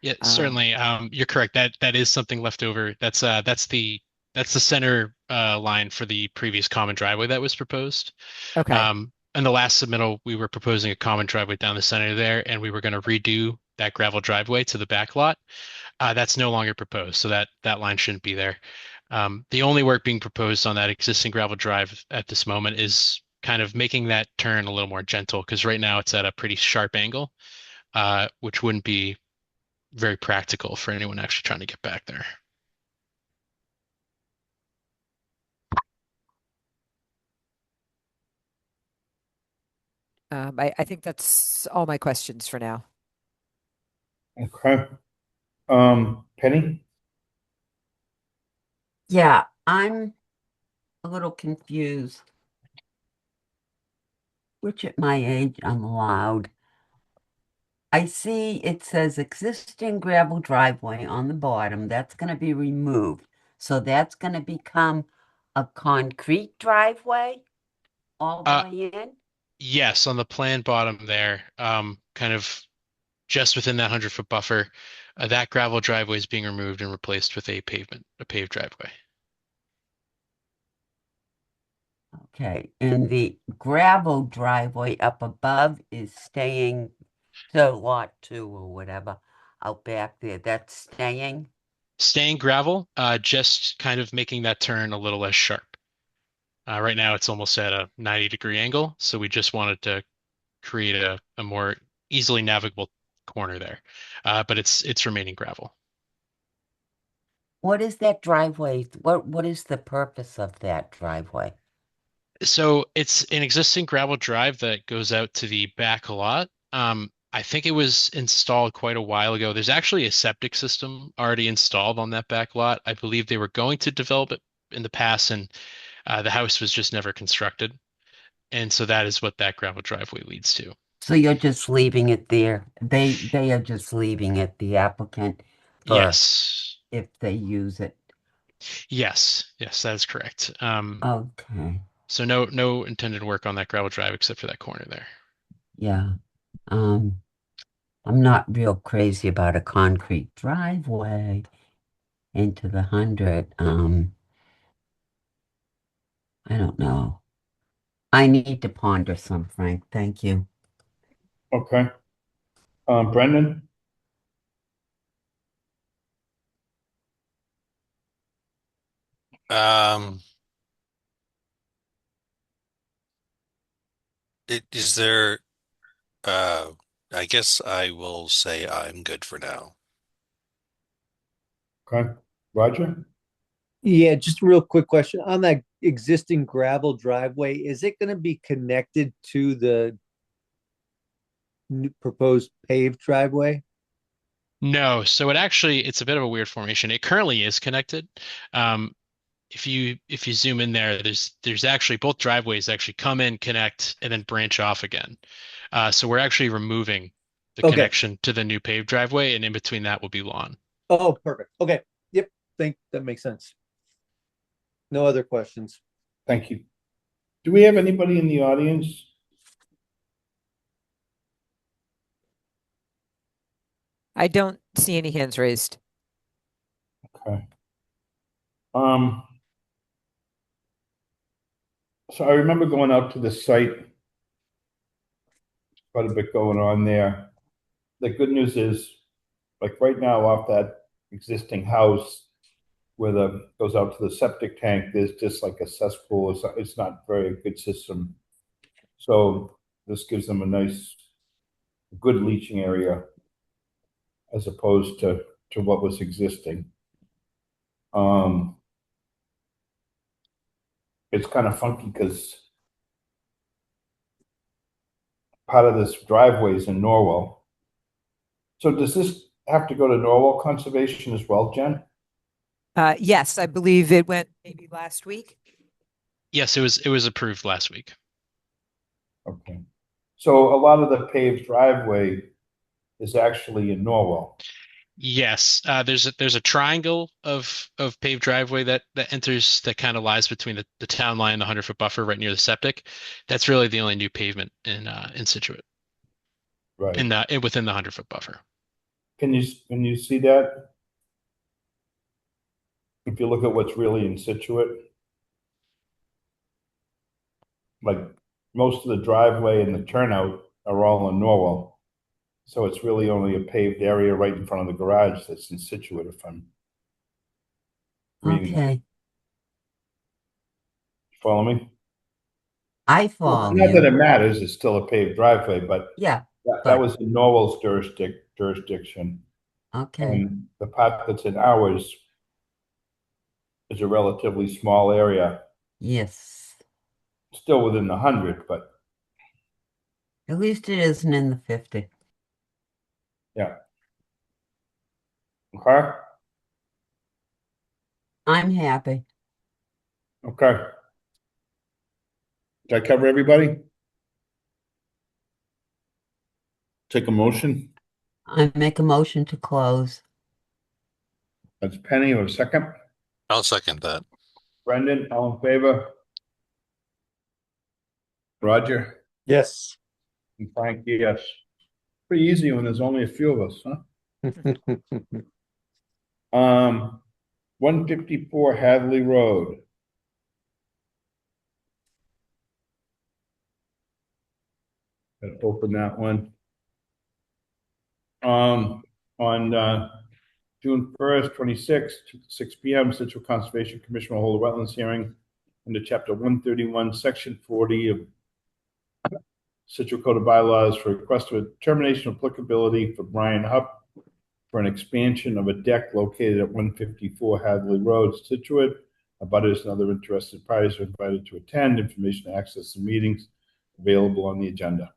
Yeah, certainly. You're correct. That is something left over. That's the center line for the previous common driveway that was proposed. okay. In the last submittal, we were proposing a common driveway down the center there, and we were going to redo that gravel driveway to the back lot. That's no longer proposed, so that line shouldn't be there. The only work being proposed on that existing gravel drive at this moment is kind of making that turn a little more gentle, because right now it's at a pretty sharp angle, which wouldn't be very practical for anyone actually trying to get back there. I think that's all my questions for now. Okay. Penny? Yeah, I'm a little confused, which at my age I'm allowed. I see it says existing gravel driveway on the bottom. That's going to be removed. So that's going to become a concrete driveway all the way in? Yes, on the plan bottom there, kind of just within that 100-foot buffer, that gravel driveway is being removed and replaced with a paved driveway. Okay, and the gravel driveway up above is staying, so lot 2 or whatever, out back there, that's staying? Staying gravel, just kind of making that turn a little less sharp. Right now it's almost at a 90-degree angle, so we just wanted to create a more easily navigable corner there. But it's remaining gravel. What is that driveway? What is the purpose of that driveway? So it's an existing gravel drive that goes out to the back lot. I think it was installed quite a while ago. There's actually a septic system already installed on that back lot. I believe they were going to develop it in the past, and the house was just never constructed. And so that is what that gravel driveway leads to. So you're just leaving it there. They are just leaving it, the applicant, for Yes. if they use it. Yes. Yes, that is correct. Okay. So no intended work on that gravel drive except for that corner there. Yeah. I'm not real crazy about a concrete driveway into the 100. I don't know. I need to ponder some, Frank. Thank you. Okay. Brendan? Um, is there, I guess I will say I'm good for now. Okay. Roger? Yeah, just a real quick question on that existing gravel driveway. Is it going to be connected to the proposed paved driveway? No, so it's a bit of a weird formation. It currently is connected. Um, if you zoom in there, there's actually both driveways actually come in, connect, and then branch off again. So we're actually removing the Okay. connection to the new paved driveway, and in between that will be lawn. Oh, perfect. Okay. Yep. Think that makes sense. No other questions. Thank you. Do we have anybody in the audience? I don't see any hands raised. Okay. So I remember going out to the site, quite a bit going on there. The good news is, like right now off that existing house where the goes out to the septic tank, there's just like a cesspool. It's not very good system. So this gives them a nice, good leaching area as opposed to what was existing. It's kind of funky because part of this driveway is in Norwell. So does this have to go to Norwell Conservation as well, Jen? Yes, I believe it went maybe last week. Yes, it was approved last week. Okay. So a lot of the paved driveway is actually in Norwell. Yes, there's a triangle of paved driveway that enters that kind of lies between the town line and the 100-foot buffer right near the septic. That's really the only new pavement in Scituate Right. within the 100-foot buffer. Can you see that? If you look at what's really in Scituate, like most of the driveway and the turnout are all in Norwell. So it's really only a paved area right in front of the garage that's in Scituate, if I'm reading that. Okay. Follow me? I follow Not that it you. matters, it's still a paved driveway, but Yeah. that But was in Norwell's jurisdiction. okay. And the part that's in ours is a relatively small area, Yes. still within the 100, but At least it isn't in the 50. yeah. Okay. I'm happy. Okay. Did I cover everybody? Take a motion. I make a motion to close. That's Penny, or a second. I'll second that. Brendan, all in favor? Roger Yes. and Frank, yes. Pretty easy when there's only a few of us, huh? 154 Hadley Road. Gotta open that one. On June 1st, 26, 6 p.m., Central Conservation Commission will hold a wetlands hearing under Chapter 131, Section 40 of Central Code of Bylaws for request of determination of applicability for Brian Hupp for an expansion of a deck located at 154 Hadley Road, Scituate. Abutters and other interested parties are invited to attend. Information to access the meetings available on the agenda.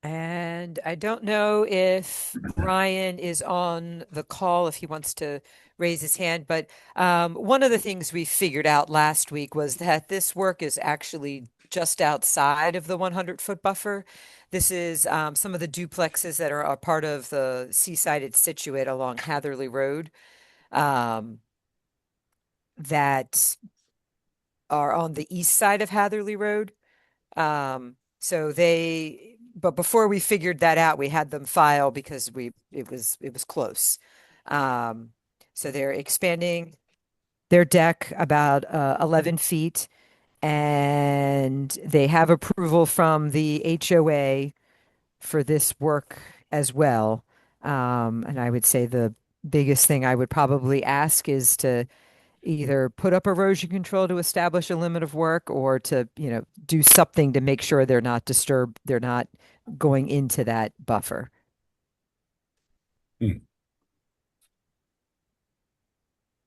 And I don't know if Brian is on the call, if he wants to raise his hand, but one of the things we figured out last week was that this work is actually just outside of the 100-foot buffer. This is some of the duplexes that are a part of the Seaside at Scituate along Hatherley Road that are on the east side of Hatherley Road. But before we figured that out, we had them file because it was close. So they're expanding their deck about 11 feet, and they have approval from the HOA for this work as well. And I would say the biggest thing I would probably ask is to either put up erosion control to establish a limit of work, or to, do something to make sure they're not disturbed, they're not going into that buffer.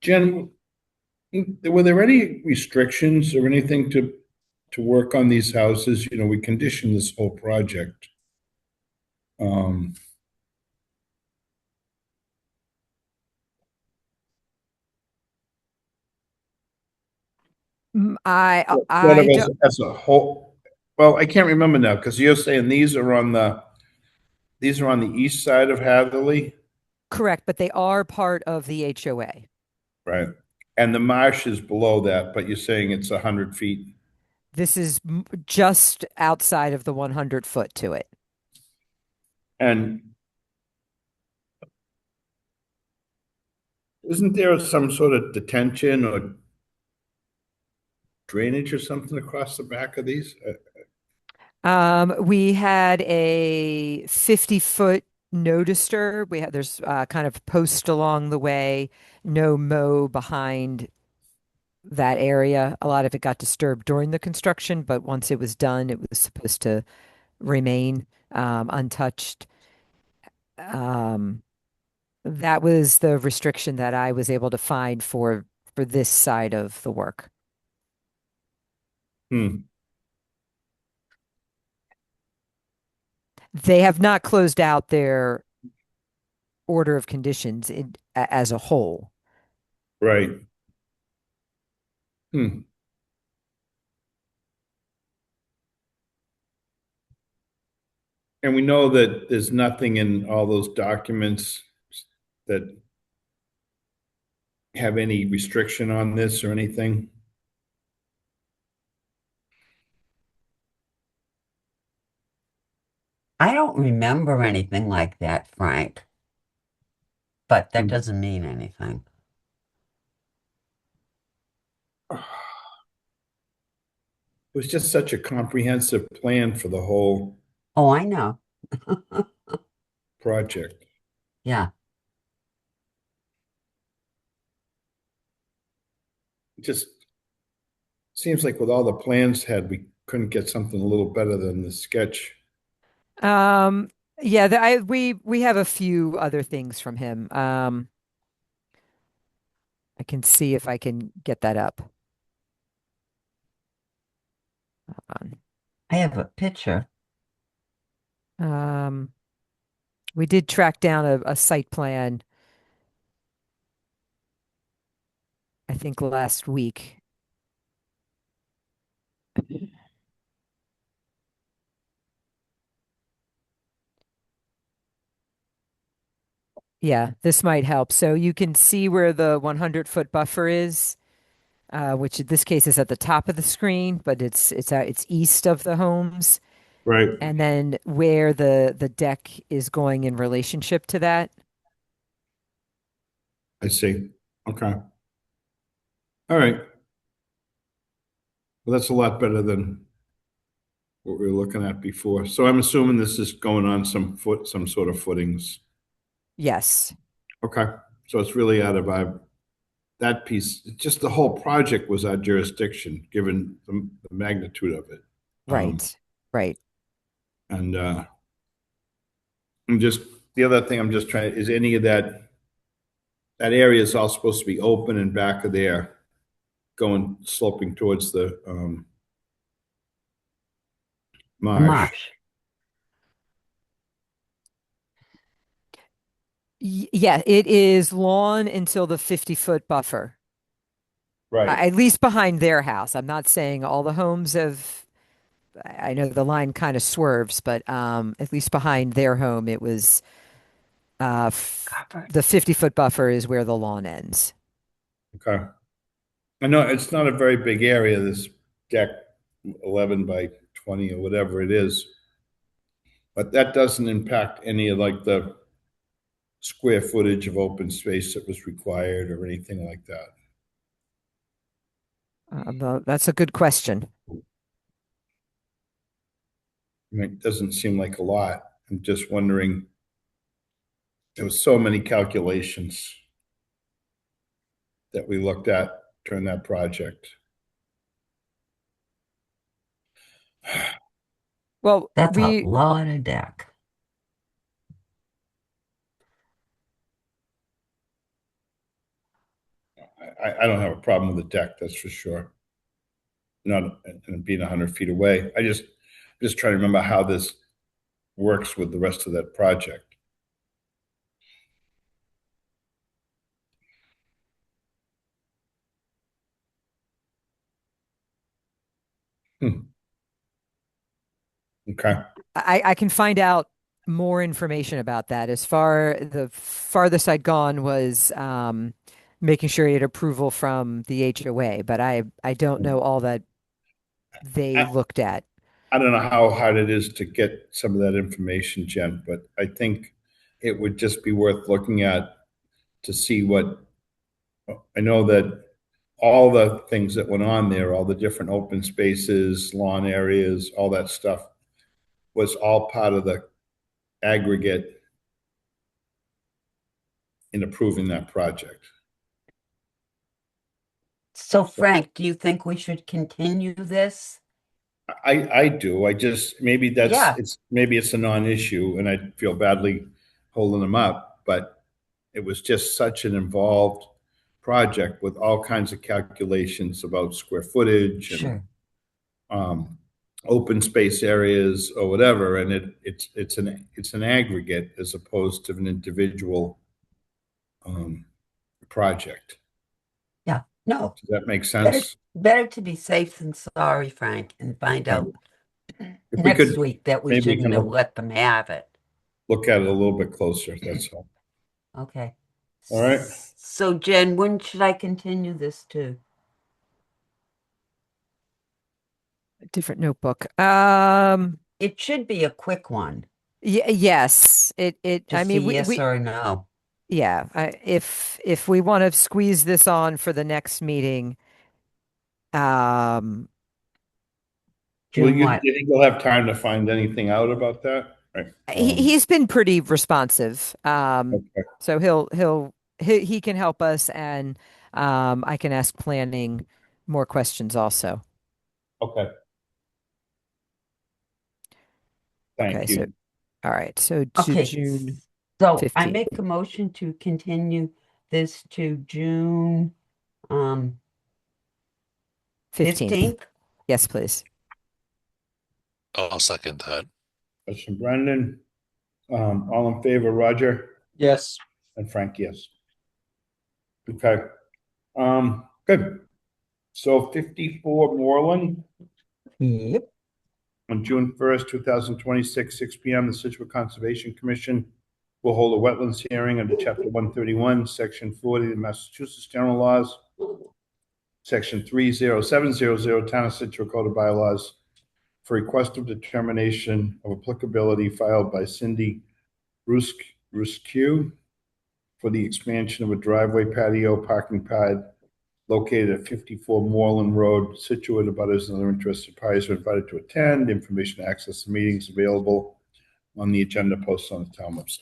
Jen, were there any restrictions or anything to work on these houses? We conditioned this whole project. I Sort of as a whole. Well, I can't remember now because you're saying these are on the east side of Hatherley, correct, but they are part of the HOA. right? And the marsh is below that, but you're saying it's 100 feet. This is just outside of the 100-foot to it. And isn't there some sort of detention or drainage or something across the back of these? We had a 50-foot no disturb. There's kind of post along the way, no mow behind that area. A lot of it got disturbed during the construction, but once it was done, it was supposed to remain untouched. That was the restriction that I was able to find for this side of the work. They have not closed out their order of conditions as a whole. Right. And we know that there's nothing in all those documents that have any restriction on this or anything. I don't remember anything like that, Frank. But that doesn't mean anything. It was just such a comprehensive plan for the whole Oh, I know. project. Yeah. It just seems like with all the plans had, we couldn't get something a little better than the sketch. Yeah, we have a few other things from him. I can see if I can get that up. Hold I have a picture. on. We did track down a site plan, I think last week. Yeah, this might help. So you can see where the 100-foot buffer is, which in this case is at the top of the screen, but it's east of the homes. Right. And then where the deck is going in relationship to that. I see. Okay. All right. Well, that's a lot better than what we were looking at before. So I'm assuming this is going on some sort of footings. Yes. Okay. So it's really out of that piece. Just the whole project was our jurisdiction, given the magnitude of it. Right. Right. And The other thing I'm just trying, is any of that area is all supposed to be open and back of there, going, sloping towards the, The marsh. marsh. Yeah, it is lawn until the 50-foot buffer. Right, At least behind their house. I'm not saying all the homes have, I know the line kind of swerves, but at least behind their home, it was Covered. the 50-foot buffer is where the lawn ends. okay. I know it's not a very big area, this deck, 11 by 20 or whatever it is. But that doesn't impact any of like the square footage of open space that was required or anything like that. That's a good question. I mean, it doesn't seem like a lot. I'm just wondering, there was so many calculations that we looked at during that project. Well, That's a lot of deck. I don't have a problem with the deck, that's for sure. Not and being 100 feet away. Just trying to remember how this works with the rest of that project. Okay. I can find out more information about that. The farthest I'd gone was making sure he had approval from the HOA, but I don't know all that they looked at. I don't know how hard it is to get some of that information, Jen, but I think it would just be worth looking at to see what, I know that all the things that went on there, all the different open spaces, lawn areas, all that stuff was all part of the aggregate in approving that project. So Frank, do you think we should continue this? I do. I just, maybe Yeah. maybe it's a non-issue and I feel badly holding them up, but it was just such an involved project with all kinds of calculations about square footage and Sure. open space areas or whatever, and it's an aggregate as opposed to an individual project. Yeah. No. Does that make Better, sense? better to be safe than sorry, Frank, and find out If we next could, week that we maybe we shouldn't can have let them have it. look at it a little bit closer, that's all. Okay. All right. So Jen, when should I continue this to? Different notebook. It should be a quick one. Yes. I Just mean, a yes or no. yeah. If we want to squeeze this on for the next meeting, June You what? think you'll have time to find anything out about that? Right. he's been pretty responsive. Okay. So he can help us, and I can ask planning more questions also. Okay. Thank Okay, you. so all right, so to Okay. June So I 15th. make a motion to continue this to June 15th. Yes, please. I'll second that. Question, Brendan. All in favor, Roger Yes. and Frank, yes. Okay. Good. So 54 Moreland Yep. on June 1st, 2026, 6 p.m. The Scituate Conservation Commission will hold a wetlands hearing under Chapter 131, Section 40 of the Massachusetts General Laws, Section 30700, Town of Scituate Code of Bylaws, for request of determination of applicability filed by Cindy Rusque for the expansion of a driveway patio parking pad located at 54 Moreland Road, Scituate. Abutters and other interested parties are invited to attend. Information to access the meetings available on the agenda posted on the town website.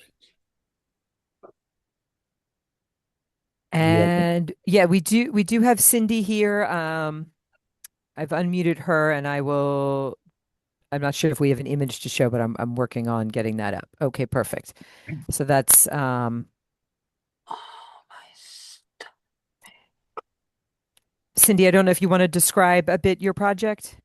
And yeah, we do have Cindy here. I've unmuted her, and I will I'm not sure if we have an image to show, but I'm working on getting that up. Okay, perfect. So that's Oh, my st- Cindy, I don't know if you want to describe a bit your project.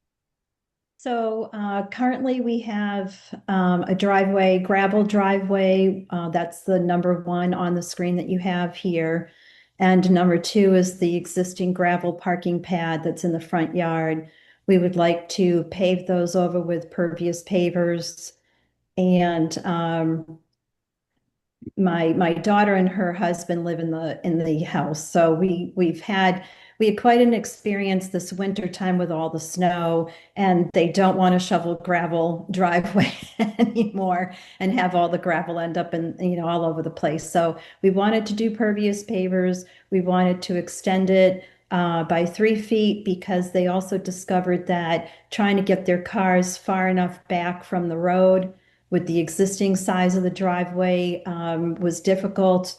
So currently we have a driveway, gravel driveway. That's the number one on the screen that you have here. And number two is the existing gravel parking pad that's in the front yard. We would like to pave those over with pervious pavers. And my daughter and her husband live in the house. So we had quite an experience this winter time with all the snow, and they don't want to shovel gravel driveway anymore and have all the gravel end up in, all over the place. So we wanted to do pervious pavers. We wanted to extend it by 3 feet because they also discovered that trying to get their cars far enough back from the road with the existing size of the driveway was difficult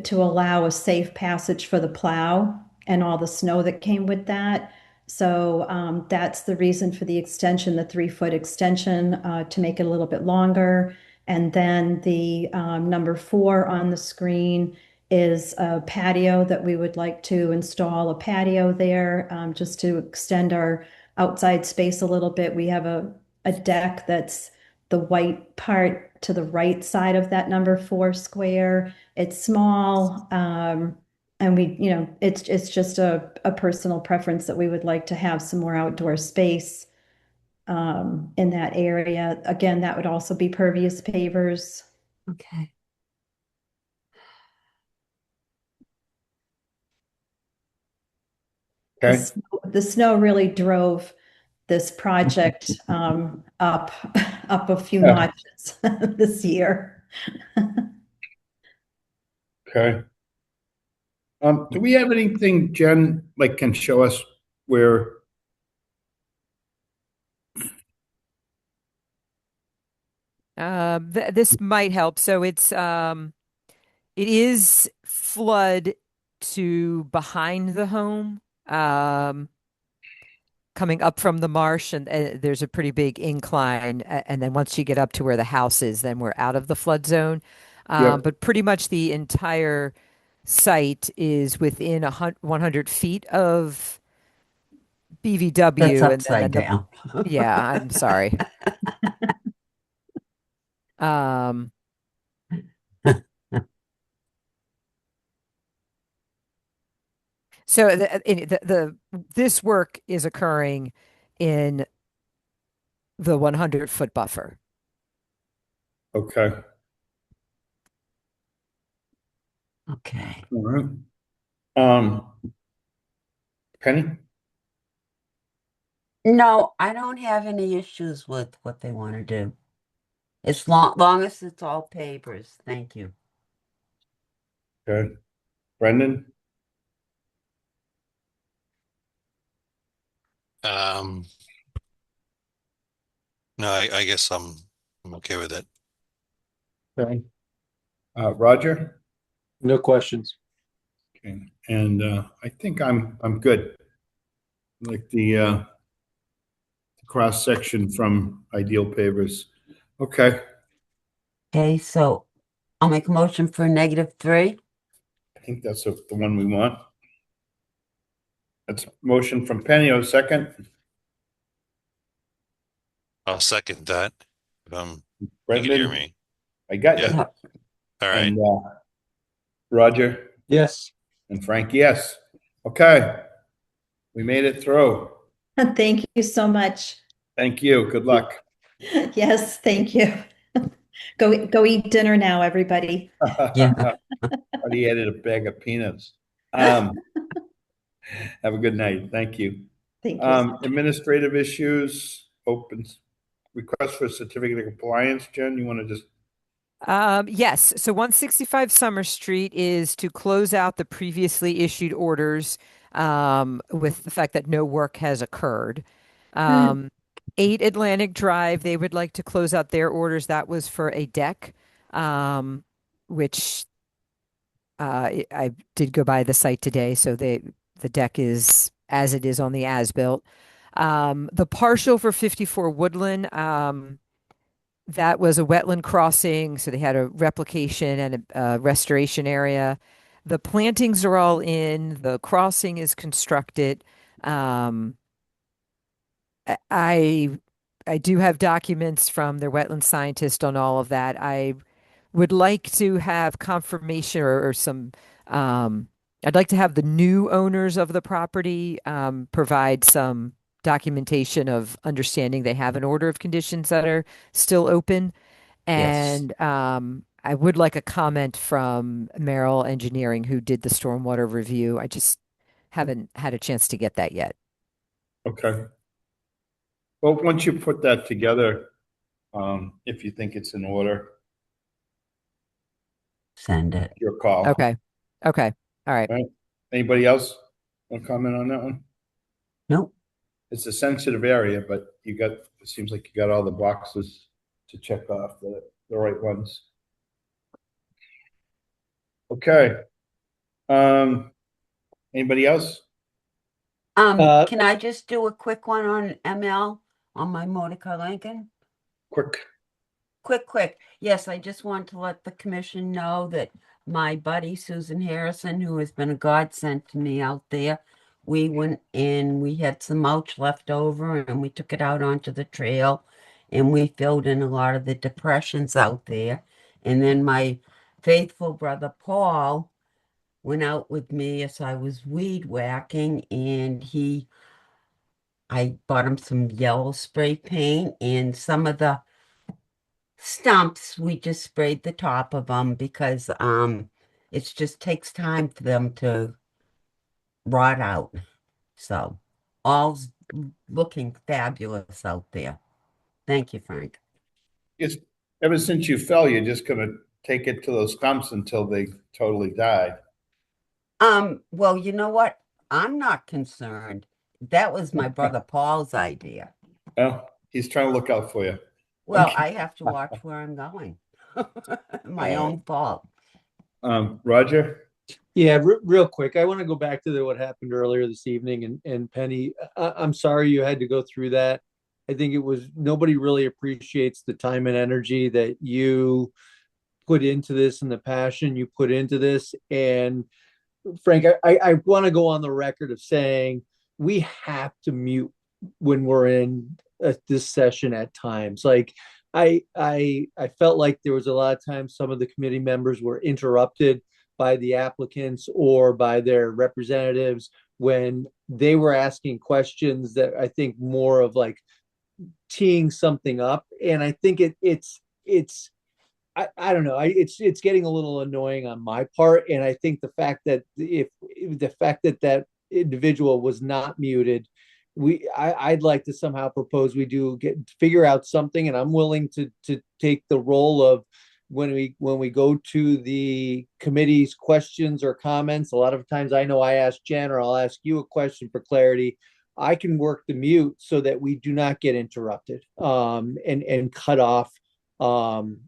to allow a safe passage for the plow and all the snow that came with that. So that's the reason for the extension, the 3 foot extension to make it a little bit longer. And then the number 4 on the screen is a patio that we would like to install a patio there just to extend our outside space a little bit. We have a deck that's the white part to the right side of that number 4 square. It's small. And it's just a personal preference that we would like to have some more outdoor space in that area. Again, that would also be pervious pavers. Okay. Okay. The snow really drove this project up a few Yeah. notches this year. Okay. Do we have anything, Jen, like can show us where? This might help. So it is flood to behind the home, coming up from the marsh, and there's a pretty big incline. And then once you get up to where the house is, then we're out of the flood zone. Yep. But pretty much the entire site is within 100 feet of That's BVW, and upside then down. yeah, I'm sorry. Um, so this work is occurring in the 100-foot buffer. Okay. Okay. All right. Um, Penny? No, I don't have any issues with what they want to do. As long as it's all papers. Thank you. Okay. Brendan? Um, no, I guess I'm okay with it. Okay. Roger? No questions. Okay. And I think I'm good. Like the cross section from Ideal Pavers. Okay. Okay, so I'll make a motion for -3. I think that's the one we want. That's a motion from Penny, second. I'll second that. You can Brendan? hear me. I got Yeah. you. Yep. All right. And Roger Yes. and Frank, yes. Okay. We made it through. Thank you so much. Thank you. Good luck. Yes, thank you. Go eat dinner now, everybody. Yeah. Already added a bag of peanuts. Have a good night. Thank you. Thank you. Administrative issues, request for certificate of compliance. Jen, you want to just? Yes. So 165 Summer Street is to close out the previously issued orders with the fact that no work has occurred. 8 Atlantic Drive, they would like to close out their orders. That was for a deck, which I did go by the site today. So the deck is as it is on the as-built. The partial for 54 Woodland, that was a wetland crossing, so they had a replication and a restoration area. The plantings are all in, the crossing is constructed. Um, I I do have documents from their wetland scientist on all of that. I would like to have confirmation or some I'd like to have the new owners of the property provide some documentation of understanding they have an order of conditions that are still open. Yes. And I would like a comment from Merrill Engineering, who did the stormwater review. I just haven't had a chance to get that yet. Okay. Well, once you put that together, if you think it's in order, Send it. your call. Okay. Okay. All right. All right. Anybody else want to comment on that one? Nope. It's a sensitive area, but it seems like you got all the boxes to check off, the right ones. Okay. Anybody else? Can I just do a quick one on ML on my motor car Lincoln? Quick. Quick. Yes, I just want to let the commission know that my buddy Susan Harrison, who has been a godsend to me out there, we went in, we had some mulch left over and we took it out onto the trail and we filled in a lot of the depressions out there. And then my faithful brother Paul went out with me as I was weed whacking and I bought him some yellow spray paint and some of the stumps, we just sprayed the top of them because it just takes time for them to rot out. So all's looking fabulous out there. Thank you, Frank. It's ever since you fell, you're just gonna take it to those stumps until they totally die. Well, you know what? I'm not concerned. That was my brother Paul's idea. Well, he's trying to look out for you. Well, Okay. I have to watch where I'm going. My own fault. Roger? Yeah, real quick, I want to go back to what happened earlier this evening. And Penny, I'm sorry you had to go through that. I think nobody really appreciates the time and energy that you put into this and the passion you put into this. And Frank, I want to go on the record of saying we have to mute when we're in this session at times. Like I felt like there was a lot of times some of the committee members were interrupted by the applicants or by their representatives when they were asking questions that I think more of like teeing something up. And I think it's I don't know. It's getting a little annoying on my part, and I think the fact that that individual was not muted, I'd like to somehow propose we figure out something, and I'm willing to take the role of when we go to the committee's questions or comments. A lot of times, I know I ask Jen or I'll ask you a question for clarity. I can work the mute so that we do not get interrupted and cut off from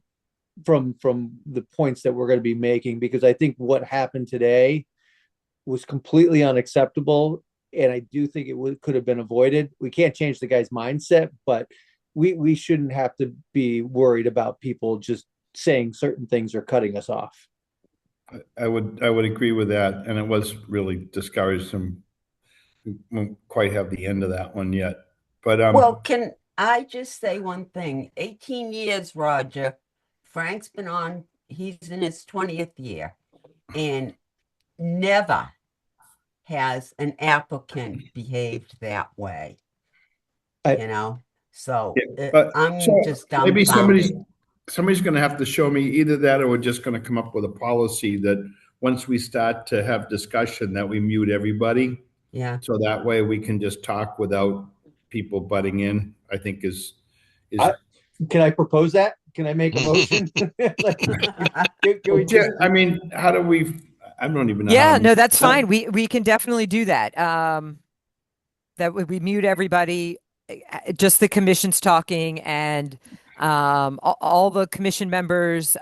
the points that we're going to be making, because I think what happened today was completely unacceptable, and I do think could have been avoided. We can't change the guy's mindset, but we shouldn't have to be worried about people just saying certain things or cutting us off. I would agree with that, and it was really discouraged. We won't quite have the end of that one yet, but Well, can I just say one thing? 18 years, Roger. Frank's been on, he's in his 20th year, and never has an applicant behaved that way. So I'm just maybe dumbfounded. somebody's going to have to show me either that, or we're just going to come up with a policy that once we start to have discussion that we mute everybody. Yeah. So that way we can just talk without people butting in, I think is. Can I propose that? Can I make a motion? I mean, how do we, I don't even know. Yeah, no, that's fine. We can definitely do that. That we mute everybody, just the commission's talking, and all the commission members,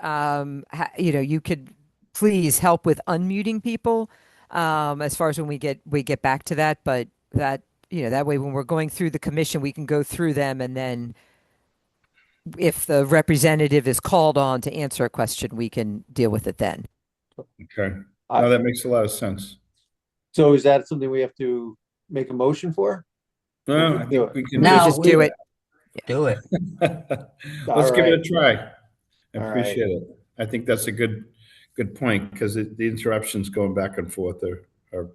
you could please help with unmuting people as far as when we get back to that. But that, that way when we're going through the commission, we can go through them, and then if the representative is called on to answer a question, we can deal with it then. Okay. No, that makes a lot of sense. So is that something we have to make a motion for? No, I can do think it. we can No, Just do it. Do it. Let's give it a right. try. I All appreciate it. I think that's a good point because the interruptions going back and forth are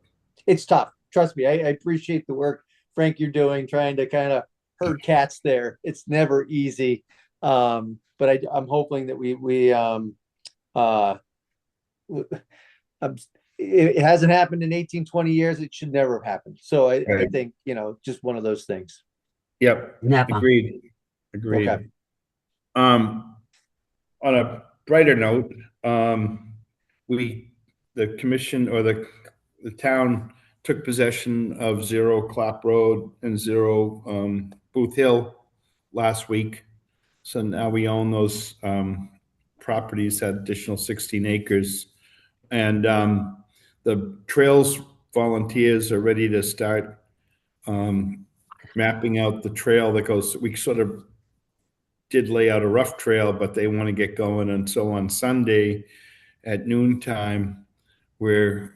It's tough. Trust me. I appreciate the work, Frank, you're doing, trying to kind of herd cats there. It's never easy. But I'm hoping that I'm, it hasn't happened in 18, 20 years. It should never have happened. So I Right. think, just one of those things. Yep. Never. Agreed. Okay. On a brighter note, the commission or the town took possession of 0 Clap Road and 0 Booth Hill last week. So now we own those properties, that additional 16 acres. And the trails volunteers are ready to start mapping out the trail that goes. We sort of did lay out a rough trail, but they want to get going. And so on Sunday at noontime, we're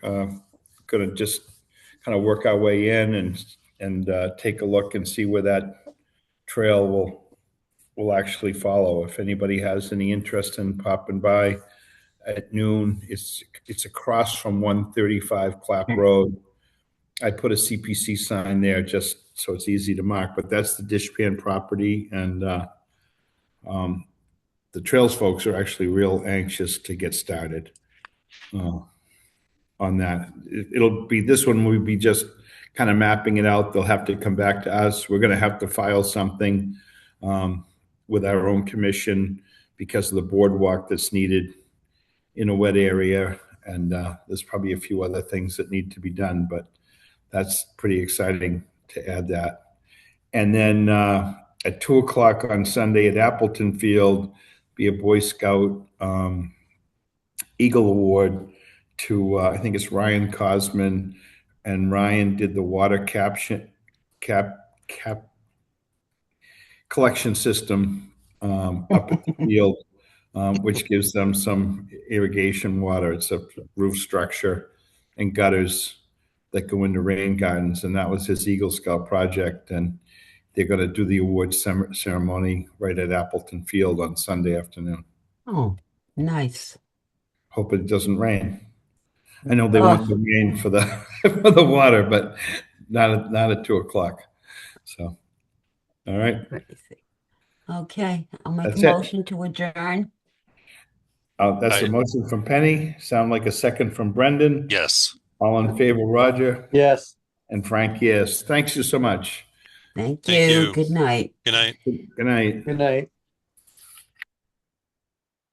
going to just kind of work our way in and take a look and see where that trail will actually follow. If anybody has any interest in popping by at noon, it's across from 135 Clap Road. I put a CPC sign there just so it's easy to mark, but that's the dishpan property, and the trails folks are actually real anxious to get started on that. It'll be, this one will be just kind of mapping it out. They'll have to come back to us. We're going to have to file something with our own commission because of the boardwalk that's needed in a wet area. And there's probably a few other things that need to be done, but that's pretty exciting to add that. And then at 2:00 on Sunday at Appleton Field, be a Boy Scout Eagle Award to, I think it's Ryan Cosman, and Ryan did the water collection system up at the field, which gives them some irrigation water. It's a roof structure and gutters that go into rain gardens, and that was his Eagle Scout project. And they're going to do the award ceremony right at Appleton Field on Sunday afternoon. Oh, nice. Hope it doesn't rain. I know they want the rain for the for the water, but not at 2:00. So, all right. Crazy. Okay, I'll make That's a it. motion to adjourn. That's a motion from Penny. Sound like a second from Brendan. Yes. All in favor, Roger Yes. and Frank. Yes. Thanks you so much. Thank Thank you. you. Good night. Good night. Good night. Good night.